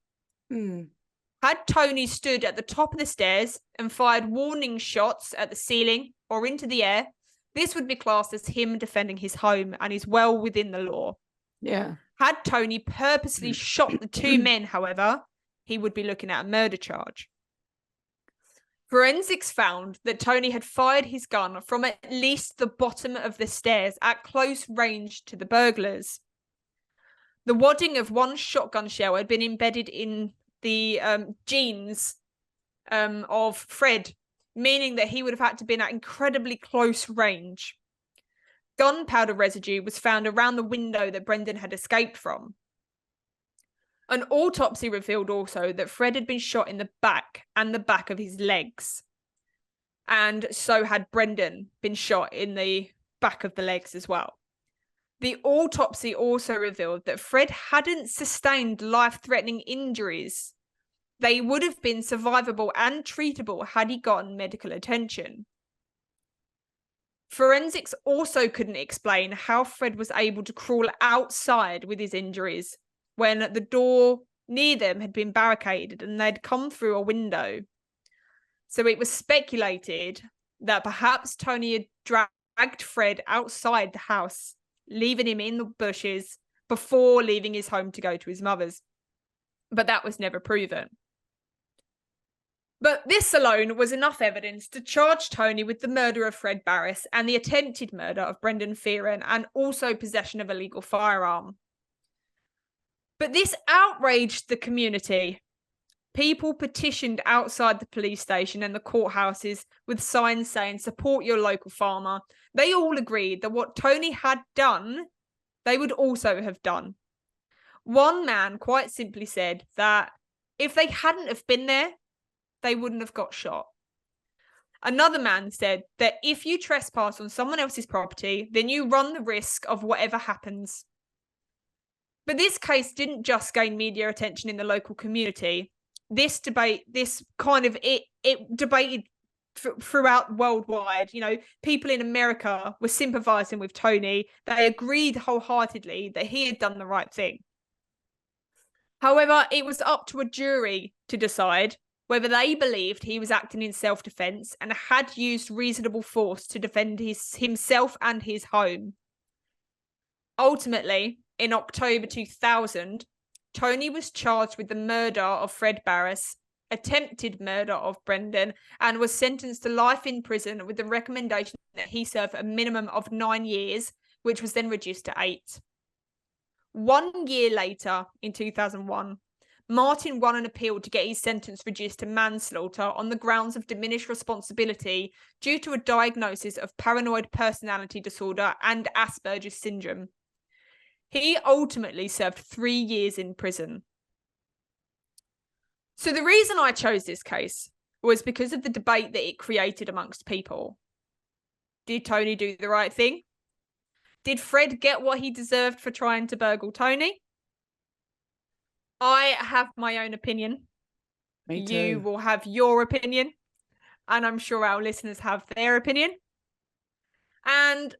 Had Tony stood at the top of the stairs and fired warning shots at the ceiling or into the air, this would be classed as him defending his home and is well within the law. Yeah. Had Tony purposely shot the 2 men, however, he would be looking at a murder charge. Forensics found that Tony had fired his gun from at least the bottom of the stairs at close range to the burglars. The wadding of one shotgun shell had been embedded in the jeans of Fred, meaning that he would have had to be at incredibly close range. Gunpowder residue was found around the window that Brendon had escaped from. An autopsy revealed also that Fred had been shot in the back and the back of his legs. And so had Brendon been shot in the back of the legs as well. The autopsy also revealed that Fred hadn't sustained life-threatening injuries. They would have been survivable and treatable had he gotten medical attention. Forensics also couldn't explain how Fred was able to crawl outside with his injuries when the door near them had been barricaded and they'd come through a window. So it was speculated that perhaps Tony had dragged Fred outside the house, leaving him in the bushes before leaving his home to go to his mother's. But that was never proven. But this alone was enough evidence to charge Tony with the murder of Fred Barras and the attempted murder of Brendon Fearon, and also possession of a legal firearm. But this outraged the community. People petitioned outside the police station and the courthouses with signs saying, "Support your local farmer." They all agreed that what Tony had done, they would also have done. One man quite simply said that if they hadn't have been there, they wouldn't have got shot. Another man said that if you trespass on someone else's property, then you run the risk of whatever happens. But this case didn't just gain media attention in the local community. This debate, it debated throughout worldwide. You know, people in America were sympathizing with Tony. They agreed wholeheartedly that he had done the right thing. However, it was up to a jury to decide whether they believed he was acting in self-defense and had used reasonable force to defend himself and his home. Ultimately, in October 2000, Tony was charged with the murder of Fred Barras, attempted murder of Brendon, and was sentenced to life in prison with the recommendation that he serve a minimum of 9 years, which was then reduced to 8. 1 year later, in 2001, Martin won an appeal to get his sentence reduced to manslaughter on the grounds of diminished responsibility due to a diagnosis of paranoid personality disorder and Asperger's syndrome. He ultimately served 3 years in prison. So the reason I chose this case was because of the debate that it created amongst people. Did Tony do the right thing? Did Fred get what he deserved for trying to burgle Tony? I have my own opinion. Me too. You will have your opinion. And I'm sure our listeners have their opinion. And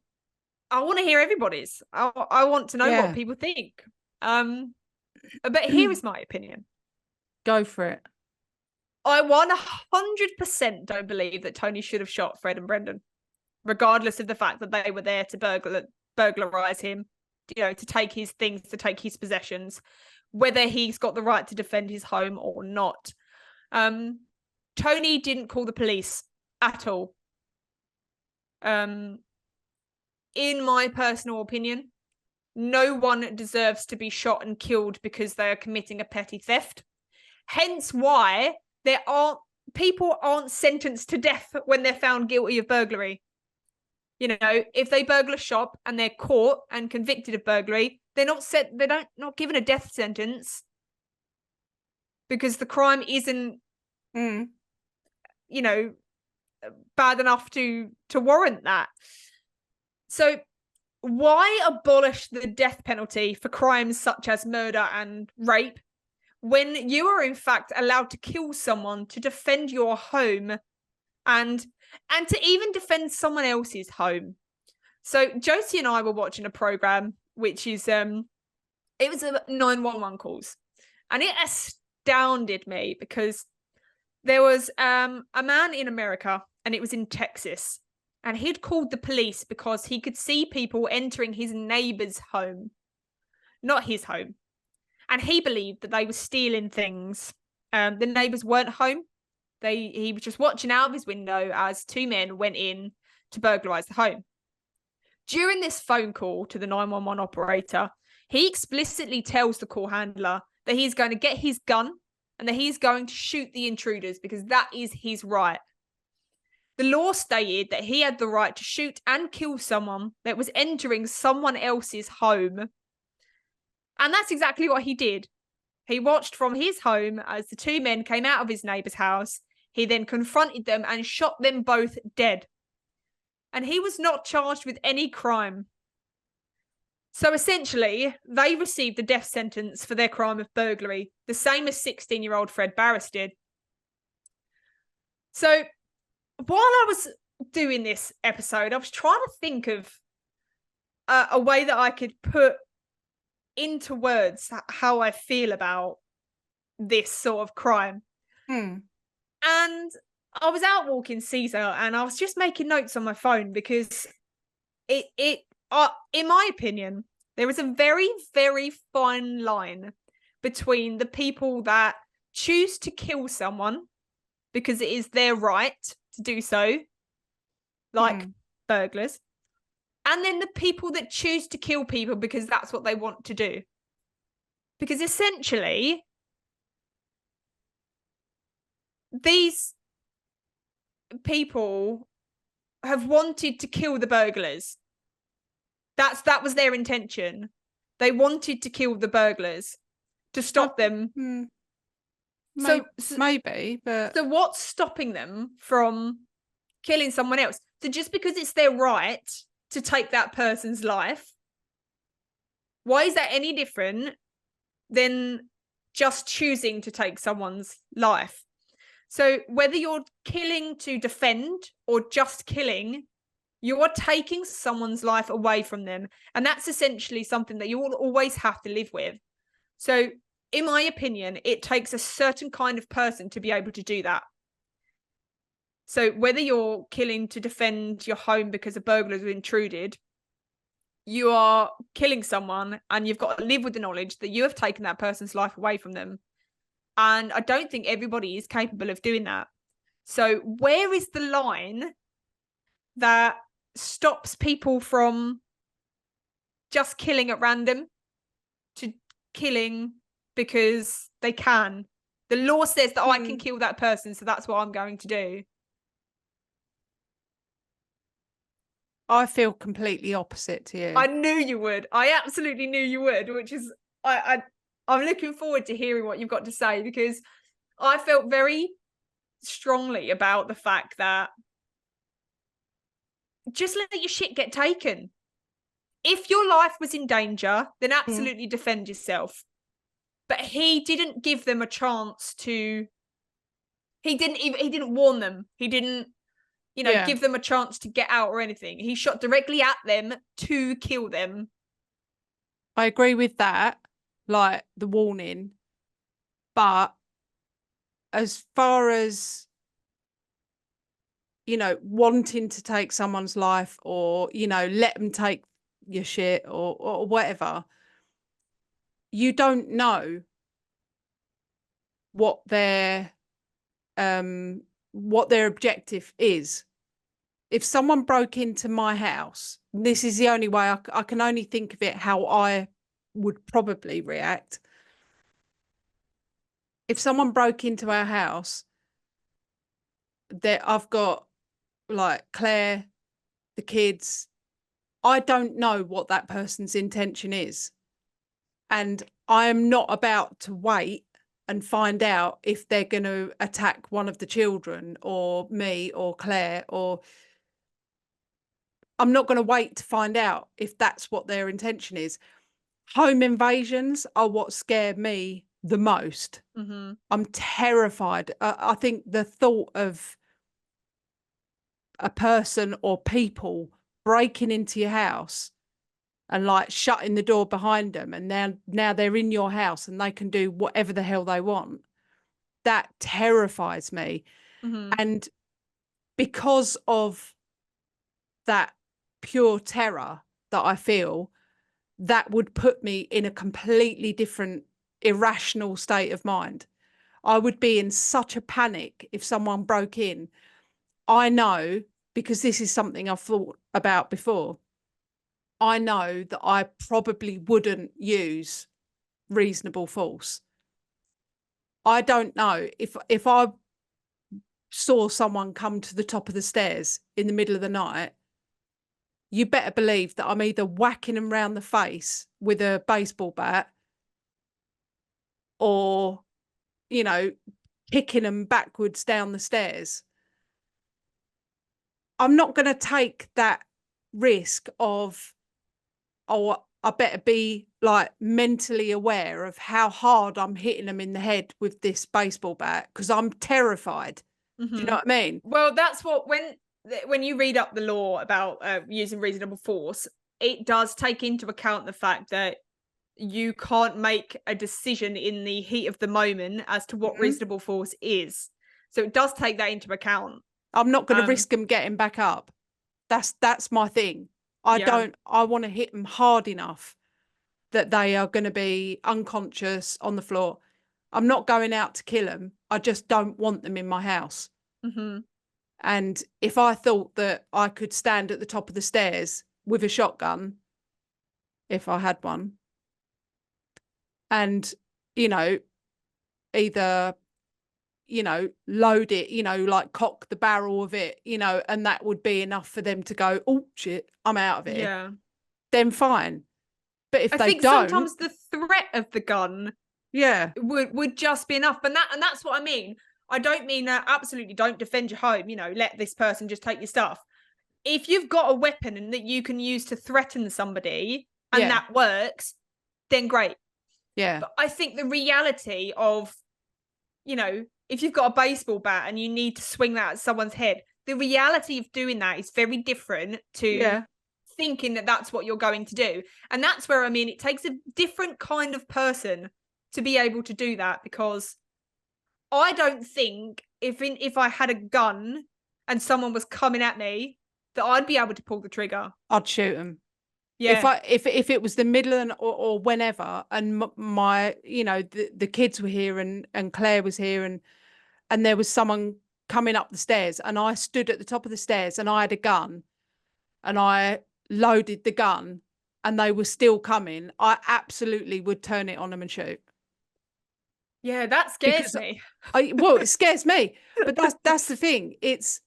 I want to hear everybody's. I want to know what people think. But here is my opinion. Go for it. I 100% don't believe that Tony should have shot Fred and Brendon, regardless of the fact that they were there to burglarize him, you know, to take his things, to take his possessions, whether he's got the right to defend his home or not. Tony didn't call the police at all. In my personal opinion, no one deserves to be shot and killed because they are committing a petty theft. Hence why people aren't sentenced to death when they're found guilty of burglary. You know, if they burgle a shop and they're caught and convicted of burglary, they're not given a death sentence because the crime isn't, you know, bad enough to warrant that. So why abolish the death penalty for crimes such as murder and rape when you are in fact allowed to kill someone to defend your home and to even defend someone else's home? So Josie and I were watching a program which is it was a 911 calls, and it astounded me because there was a man in America, and it was in Texas, and he'd called the police because he could see people entering his neighbor's home, not his home. And he believed that they were stealing things. The neighbours weren't home. He was just watching out of his window as 2 men went in to burglarise the home. During this phone call to the 911 operator, he explicitly tells the call handler that he's going to get his gun and that he's going to shoot the intruders because that is his right. The law stated that he had the right to shoot and kill someone that was entering someone else's home. And that's exactly what he did. He watched from his home as the 2 men came out of his neighbour's house. He then confronted them and shot them both dead. And he was not charged with any crime. So essentially, they received a death sentence for their crime of burglary, the same as 16-year-old Fred Barras did. So while I was doing this episode, I was trying to think of a way that I could put into words how I feel about this sort of crime. And I was out walking Caesar and I was just making notes on my phone because in my opinion, there is a very, very fine line between the people that choose to kill someone because it is their right to do so, like burglars, and then the people that choose to kill people because that's what they want to do. Because essentially, these people have wanted to kill the burglars. That was their intention. They wanted to kill the burglars to stop them Maybe, but... So what's stopping them from killing someone else? So just because it's their right to take that person's life, why is that any different than just choosing to take someone's life? So whether you're killing to defend or just killing, you are taking someone's life away from them. And that's essentially something that you will always have to live with. So in my opinion, it takes a certain kind of person to be able to do that. So whether you're killing to defend your home because a burglar has intruded, you are killing someone and you've got to live with the knowledge that you have taken that person's life away from them. And I don't think everybody is capable of doing that. So where is the line that stops people from just killing at random to killing because they can? The law says that I can kill that person, so that's what I'm going to do. I feel completely opposite to you. I knew you would. I absolutely knew you would, which is I'm looking forward to hearing what you've got to say, because I felt very strongly about the fact that just let your shit get taken. If your life was in danger, then absolutely defend yourself. But he didn't give them a chance to. He didn't warn them. He didn't, give them a chance to get out or anything. He shot directly at them to kill them. I agree with that, like the warning. But as far as, wanting to take someone's life or, let them take your shit or whatever, you don't know what their objective is. If someone broke into my house, this is the only way I can only think of it how I would probably react. If someone broke into our house, that I've got like Claire, the kids, I don't know what that person's intention is. And I am not about to wait and find out if they're going to attack one of the children or me or Claire, or I'm not going to wait to find out if that's what their intention is. Home invasions are what scare me the most. I'm terrified. I think the thought of a person or people breaking into your house and like shutting the door behind them, and now they're in your house and they can do whatever the hell they want, that terrifies me. And because of that pure terror that I feel, that would put me in a completely different irrational state of mind. I would be in such a panic if someone broke in. I know, because this is something I've thought about before, I know that I probably wouldn't use reasonable force. I don't know if I saw someone come to the top of the stairs in the middle of the night, you better believe that I'm either whacking them round the face with a baseball bat or, kicking them backwards down the stairs. I'm not going to take that risk of, I better be like mentally aware of how hard I'm hitting them in the head with this baseball bat, because I'm terrified. Do you know what I mean? Well, that's what, when you read up the law about using reasonable force, it does take into account the fact that you can't make a decision in the heat of the moment as to what reasonable force is. So it does take that into account. I'm not going to risk them getting back up. That's my thing. I want to hit them hard enough that they are going to be unconscious on the floor. I'm not going out to kill them. I just don't want them in my house. And if I thought that I could stand at the top of the stairs with a shotgun, if I had one, and, either, load it, like cock the barrel of it, and that would be enough for them to go, oh, shit, I'm out of here. Yeah. Then fine. But if I they think don't... sometimes the threat of the gun Yeah. would just be enough. And that's what I mean. I don't mean absolutely don't defend your home, let this person just take your stuff. If you've got a weapon and that you can use to threaten somebody and that works, then great. Yeah. But I think the reality of, if you've got a baseball bat and you need to swing that at someone's head, the reality of doing that is very different to thinking that that's what you're going to do. And that's where, it takes a different kind of person to be able to do that, because I don't think if I had a gun and someone was coming at me that I'd be able to pull the trigger. I'd shoot them. Yeah. If it was the middle or whenever, and my the kids were here and Claire was here and there was someone coming up the stairs and I stood at the top of the stairs and I had a gun and I loaded the gun and they were still coming, I absolutely would turn it on them and shoot. Yeah, that scares me. Well, it scares me, but that's the thing. It's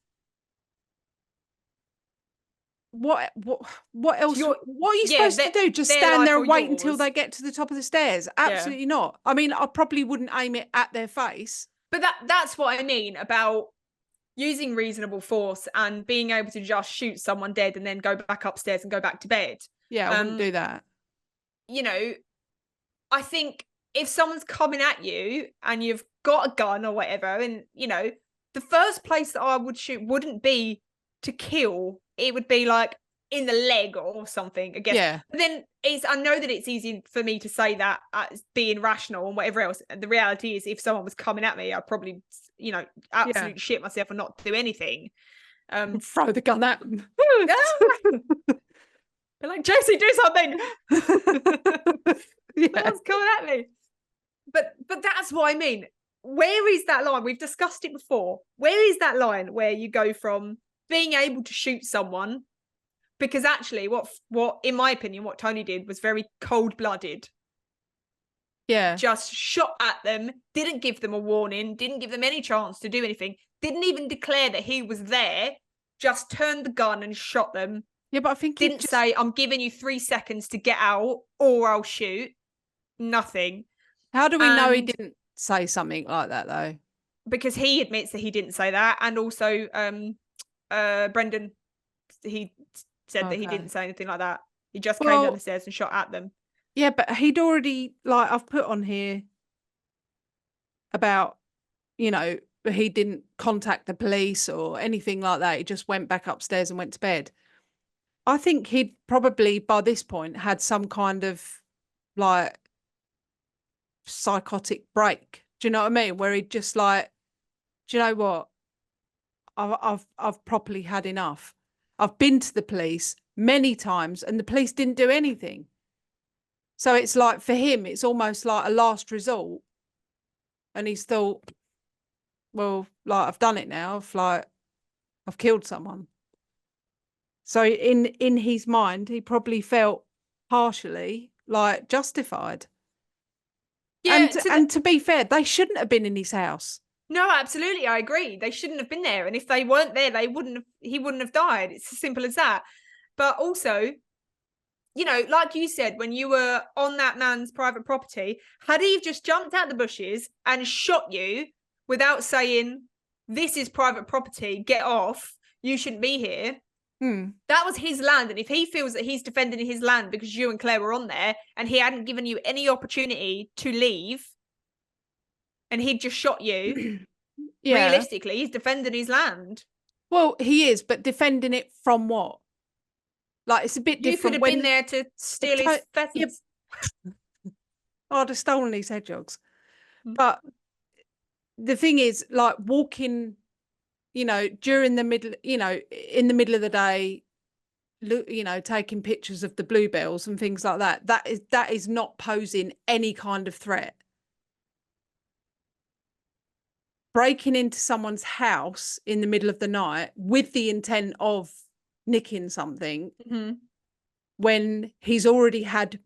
what else? What are you supposed to do? Just stand there and wait until they get to the top of the stairs? Absolutely not. I mean, I probably wouldn't aim it at their face. But that's what I mean about using reasonable force and being able to just shoot someone dead and then go back upstairs and go back to bed. Yeah, I wouldn't do that. I think if someone's coming at you and you've got a gun or whatever, and, the first place that I would shoot wouldn't be to kill. It would be like in the leg or something, I guess. Yeah. But then I know that it's easy for me to say that as being rational and whatever else. And the reality is, if someone was coming at me, I'd probably, absolutely shit myself and not do anything. Throw the gun at them. Be like, Josie, do something. Someone's coming at me. But that's what I mean. Where is that line? We've discussed it before. Where is that line where you go from being able to shoot someone? Because actually, what in my opinion, what Tony did was very cold-blooded. Yeah. Just shot at them, didn't give them a warning, didn't give them any chance to do anything, didn't even declare that he was there, just turned the gun and shot them. Yeah, but I think didn't say, I'm giving you 3 seconds to get out or I'll shoot. Nothing. How do we know he didn't say something like that, though? Because he admits that he didn't say that. And also, Brendon, he said that he didn't say anything like that. He just came down the stairs and shot at them. Yeah, but he'd already, I've put on here about, he didn't contact the police or anything like that. He just went back upstairs and went to bed. I think he'd probably, by this point, had some kind of, psychotic break. Do you know what I mean? Where he'd just do you know what? I've properly had enough. I've been to the police many times and the police didn't do anything. So it's for him, it's almost like a last resort. And he's thought, well, I've done it now. I've killed someone. So in his mind, he probably felt partially justified. Yeah, and to be fair, they shouldn't have been in his house. No, absolutely, I agree. They shouldn't have been there, and if they weren't there, he wouldn't have died. It's as simple as that. But also, like you said, when you were on that man's private property, had he just jumped out the bushes and shot you without saying, "This is private property, get off, you shouldn't be here," that was his land. And if he feels that he's defending his land because you and Claire were on there and he hadn't given you any opportunity to leave and he'd just shot you, realistically, he's defending his land. Well, he is, but defending it from what? It's a bit different. You could have been there to steal his pheasants. I'd have stolen his hedgehogs. But the thing is, walking... during the middle, in the middle of the day, taking pictures of the bluebells and things like that, that is not posing any kind of threat. Breaking into someone's house in the middle of the night with the intent of nicking something when he's already had,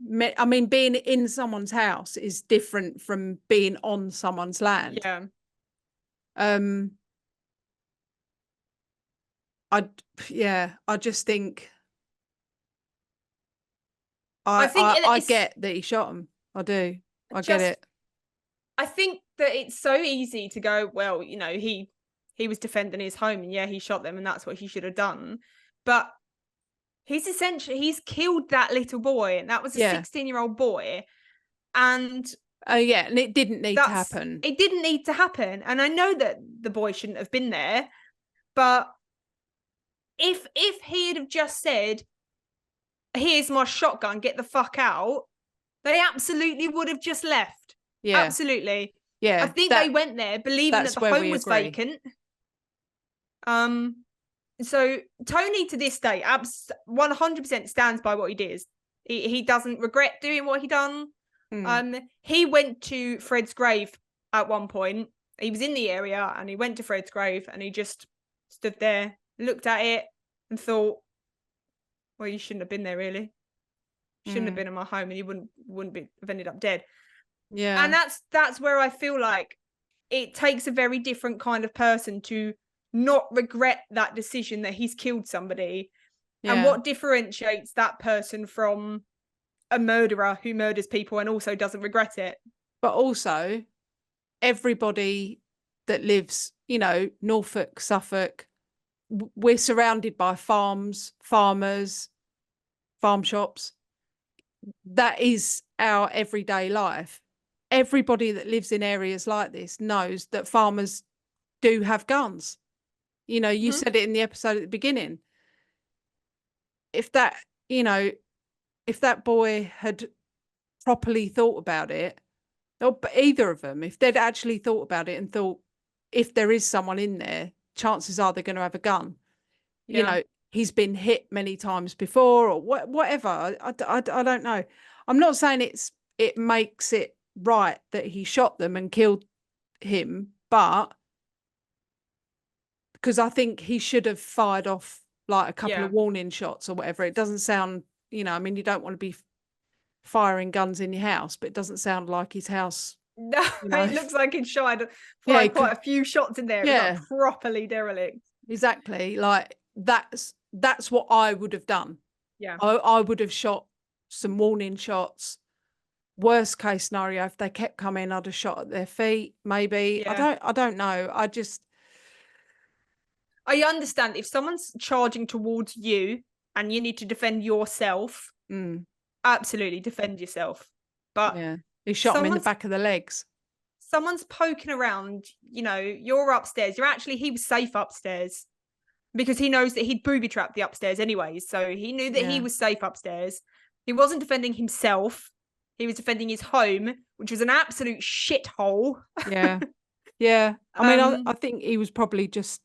being in someone's house is different from being on someone's land. Yeah. I just think I get that he shot him. I do. I get it. I think that it's so easy to go, well, you know, he was defending his home and yeah, he shot them and that's what he should have done. But he's killed that little boy, and that was a 16-year-old boy. And yeah, and it didn't need to happen. It didn't need to happen. And I know that the boy shouldn't have been there, but if he had just said, here's my shotgun, get the fuck out, they absolutely would have just left. Yeah. Absolutely. Yeah. I think they went there believing that the home was vacant. So Tony to this day 100% stands by what he did. He doesn't regret doing what he done. He went to Fred's grave at one point. He was in the area and he went to Fred's grave and he just stood there, looked at it and thought, well, you shouldn't have been there, really. You shouldn't have been in my home, and you wouldn't have ended up dead. Yeah. And that's where I feel like it takes a very different kind of person to not regret that decision that he's killed somebody. Yeah. And what differentiates that person from a murderer who murders people and also doesn't regret it. But also, everybody that lives, you know, Norfolk, Suffolk, we're surrounded by farms, farmers, farm shops. That is our everyday life. Everybody that lives in areas like this knows that farmers do have guns. You know, you said it in the episode at the beginning. If that, you know, if that boy had properly thought about it, or either of them, if they'd actually thought about it and thought, if there is someone in there, chances are they're going to have a gun. Yeah. You know, he's been hit many times before, or whatever. I don't know. I'm not saying it makes it right that he shot them and killed him, but because I think he should have fired off like a couple of warning shots or whatever. It doesn't sound, you know, I mean, you don't want to be firing guns in your house, but it doesn't sound like his house. No, you know. It looks like he'd fired quite a few shots in there. Yeah, like properly derelict. Exactly. Like that's what I would have done. Yeah, I would have shot some warning shots. Worst case scenario, if they kept coming, I'd have shot at their feet. Maybe. Yeah. I don't know. I understand if someone's charging towards you and you need to defend yourself. Absolutely defend yourself. But yeah, he shot him in the back of the legs. Someone's poking around, you know, you're upstairs. He was safe upstairs because he knows that he'd booby trapped the upstairs anyways. So he knew that he was safe upstairs. He wasn't defending himself. He was defending his home, which was an absolute shithole. Yeah. Yeah. I mean, I think he was probably just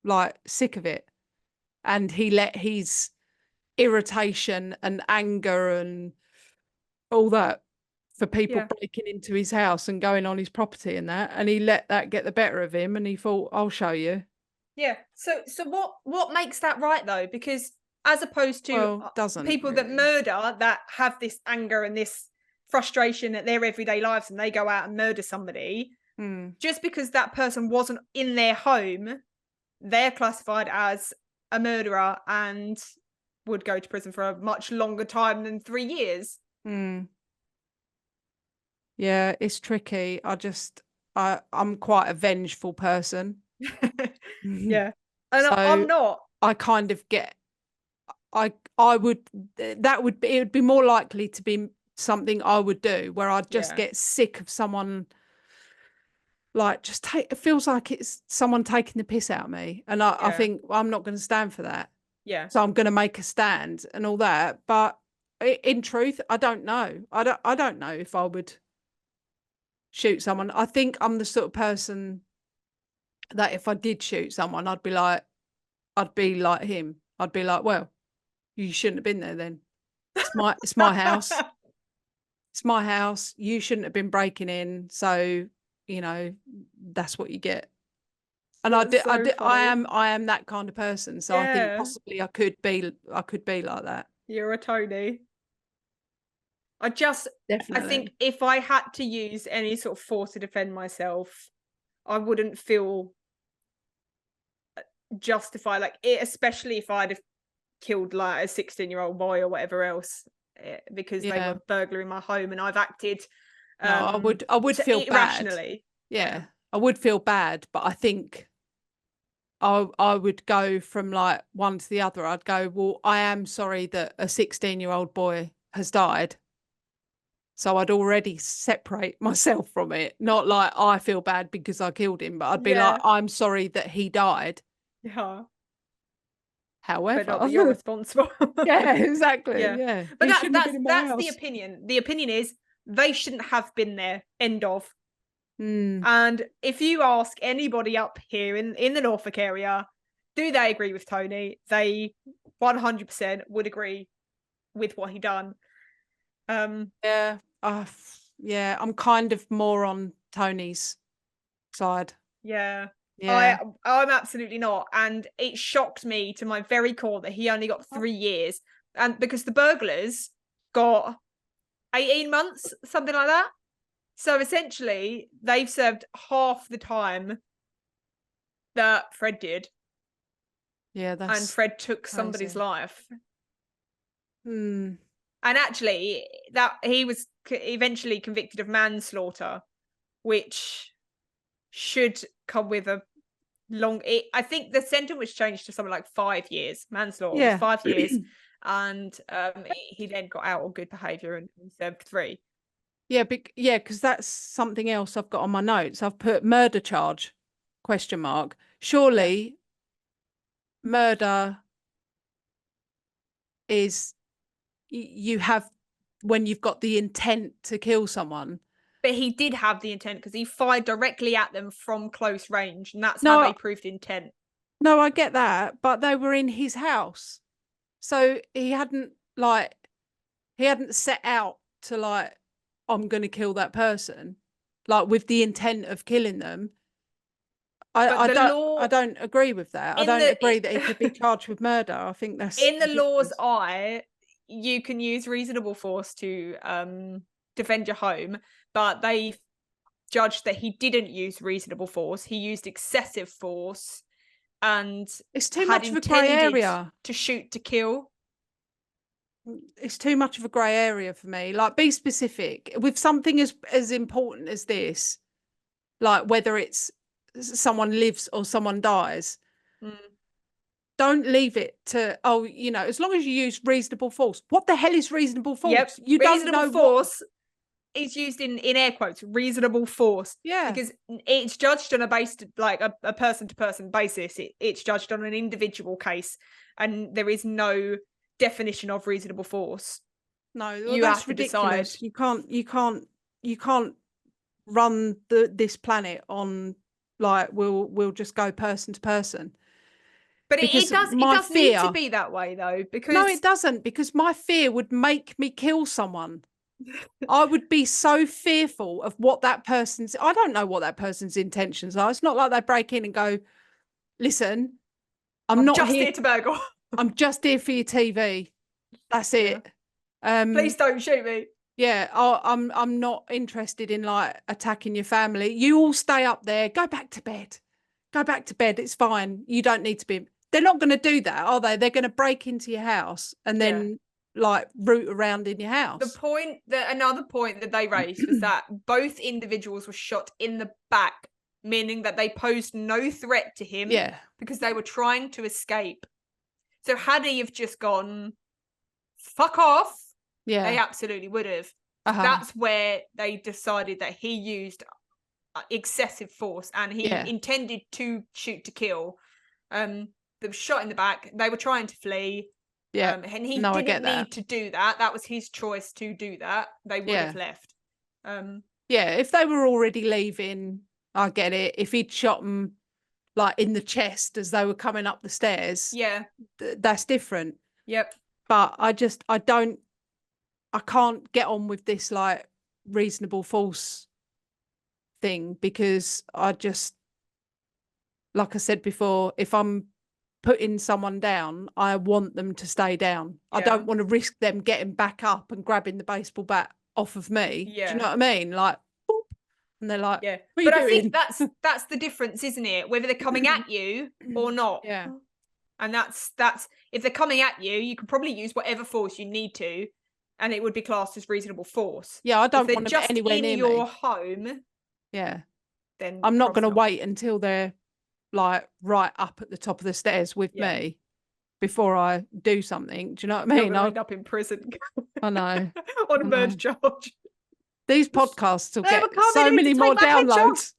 like sick of it. And he let his irritation and anger and all that for people breaking into his house and going on his property and that, and he let that get the better of him, and he thought, I'll show you. Yeah. So what makes that right though? Because as opposed to people that murder, that have this anger and this frustration at their everyday lives and they go out and murder somebody, just because that person wasn't in their home, they're classified as a murderer and would go to prison for a much longer time than 3 years. Yeah, it's tricky. I'm quite a vengeful person. Yeah. And so I'm not. I kind of get, it would be more likely to be something I would do, where I'd just get sick of someone, like it feels like it's someone taking the piss out of me. And I think, well, I'm not going to stand for that. Yeah. So I'm going to make a stand and all that. But in truth, I don't know. I don't know if I would shoot someone. I think I'm the sort of person that if I did shoot someone, I'd be like him. I'd be like, well, you shouldn't have been there then. It's my house. It's my house. You shouldn't have been breaking in. So, you know, that's what you get. And I am that kind of person. So I think possibly I could be like that. You're a Tony. I think if I had to use any sort of force to defend myself, I wouldn't feel justified, like it, especially if I'd have killed like a 16-year-old boy or whatever else, because they were burglaring my home and I've acted No, I would feel bad. Irrationally. Yeah, I would feel bad, but I think I would go from like one to the other. I'd go, well, I am sorry that a 16-year-old boy has died. So I'd already separate myself from it. Not like I feel bad because I killed him, but I'd be like, I'm sorry that he died. Yeah. However, but not that you're responsible. Yeah, exactly. Yeah. But that's the opinion. The opinion is they shouldn't have been there. End of. And if you ask anybody up here in the Norfolk area, do they agree with Tony? They 100% would agree with what he done. Yeah, I'm kind of more on Tony's side. Yeah. I'm absolutely not. And it shocked me to my very core that he only got 3 years. And because the burglars got 18 months, something like that. So essentially, they've served half the time that Fred did. Yeah, and Fred took somebody's life. And actually, that he was eventually convicted of manslaughter, which should come with a long. I think the sentence was changed to something like 5 years. Manslaughter was 5 years, and he then got out on good behaviour and served 3. Yeah, because that's something else I've got on my notes. I've put murder charge, ? Surely murder is you have when you've got the intent to kill someone. But he did have the intent because he fired directly at them from close range, and that's how they proved intent. No, I get that, but they were in his house. So he hadn't set out to like, I'm going to kill that person, like with the intent of killing them. I don't agree with that. I don't agree that he could be charged with murder. I think that's in the law's eye, you can use reasonable force to defend your home, but they judged that he didn't use reasonable force. He used excessive force, and it's too much of a grey area to shoot to kill. It's too much of a grey area for me. Like, be specific with something as important as this, like whether it's someone lives or someone dies. Don't leave it to as long as you use reasonable force. What the hell is reasonable force? Yep. You don't know force is used in air quotes, reasonable force. Yeah, because it's judged on a person to person basis. It's judged on an individual case, and there is no definition of reasonable force. No, that's ridiculous. You can't run this planet on like we'll just go person to person. But it does need to be that way though, because no, it doesn't, because my fear would make me kill someone. I would be so fearful of what that person's. I don't know what that person's intentions are. It's not like they break in and go, listen, I'm not just here to burgle. I'm just here for your TV. That's it. Please don't shoot me. Yeah, I'm not interested in like attacking your family. You all stay up there. Go back to bed. Go back to bed. It's fine. You don't need to be. They're not going to do that, are they? They're going to break into your house and then like root around in your house. Another point that they raised was that both individuals were shot in the back, meaning that they posed no threat to him. Yeah, because they were trying to escape. So had he have just gone, fuck off, they absolutely would have. That's where they decided that he used excessive force and he intended to shoot to kill. They were shot in the back. They were trying to flee. And he didn't need to do that. That was his choice to do that. They would have left. If they were already leaving, I get it. If he'd shot them like in the chest as they were coming up the stairs, that's different. Yep. But I can't get on with this like reasonable force thing, because I just, like I said before, if I'm putting someone down, I want them to stay down. I don't want to risk them getting back up and grabbing the baseball bat off of me. Do you know what I mean? Like, boop, and they're like, but I think that's the difference, isn't it? Whether they're coming at you or not. Yeah. And that's if they're coming at you, you can probably use whatever force you need to. and it would be classed as reasonable force. Yeah, I don't want to be anywhere near your home. Yeah. Then I'm not going to wait until they're like right up at the top of the stairs with me before I do something. Do you know what I mean? I'll end up in prison. I know. On a murder charge. These podcasts will get so many more downloads.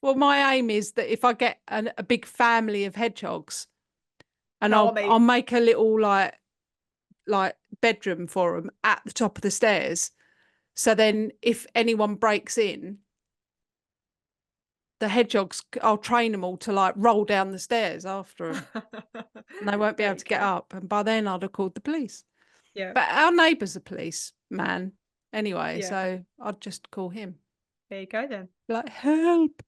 Well, my aim is that if I get a big family of hedgehogs, and I'll make a little like bedroom for them at the top of the stairs. So then if anyone breaks in, the hedgehogs, I'll train them all to like roll down the stairs after them. And they won't be able to get up. And by then I'd have called the police. Yeah. But our neighbour's a policeman anyway, so I'd just call him. There you go then. Like, help.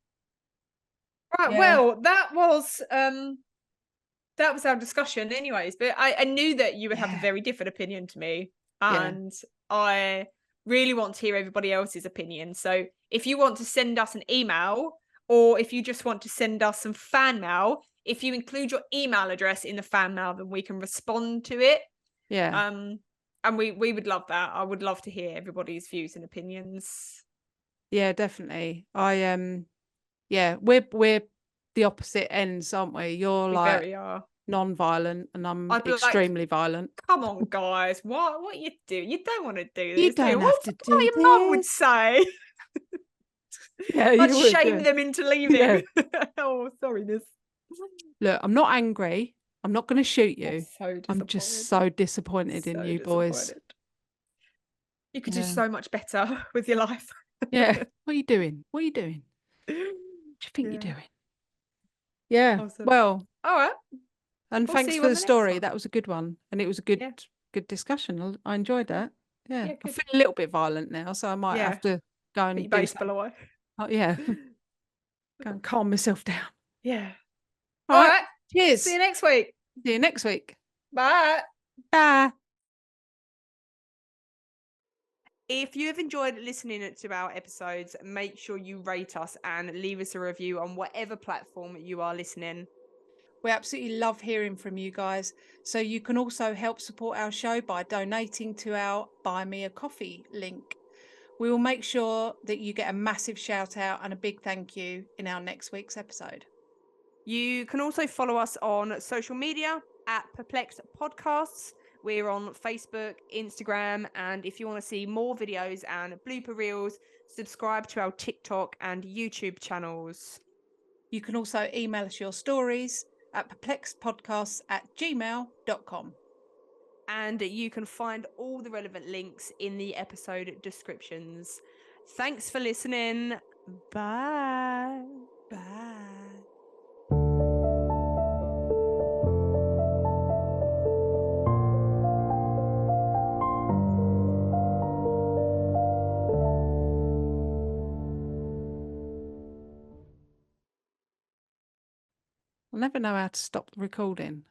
Right, well, that was our discussion anyways, but I knew that you would have a very different opinion to me, and I really want to hear everybody else's opinion. So if you want to send us an email, or if you just want to send us some fan mail, if you include your email address in the fan mail, then we can respond to it. And we would love that. I would love to hear everybody's views and opinions. Yeah, definitely. We're the opposite ends, aren't we? You're like non-violent, and I'm extremely violent. Come on, guys, what you do? You don't want to do this. You don't have to do what your mum would say. I'd shame them into leaving. Yeah. Oh, sorry, miss. Look, I'm not angry. I'm not going to shoot you. I'm just so disappointed in you boys. You could do so much better with your life. Yeah. What are you doing? What do you think you're doing? Yeah. Awesome. Well. All right. And thanks for the story. That was a good one. And it was a good discussion. I enjoyed that. Yeah. I feel a little bit violent now, so I might have to go and do something. Away. Oh, yeah. Go and calm myself down. Yeah. All right. Cheers. See you next week. See you next week. Bye. Bye. If you have enjoyed listening to our episodes, make sure you rate us and leave us a review on whatever platform you are listening. We absolutely love hearing from you guys. So you can also help support our show by donating to our Buy Me a Coffee link. We will make sure that you get a massive shout out and a big thank you in our next week's episode. You can also follow us on social media at Perplexed Podcasts. We're on Facebook, Instagram, and if you want to see more videos and blooper reels, subscribe to our TikTok and YouTube channels. You can also email us your stories at perplexedpodcasts@gmail.com. And you can find all the relevant links in the episode descriptions. Thanks for listening. Bye. Bye. I'll never know how to stop the recording.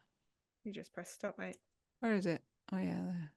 You just press stop, mate. Where is it? Oh, yeah, there.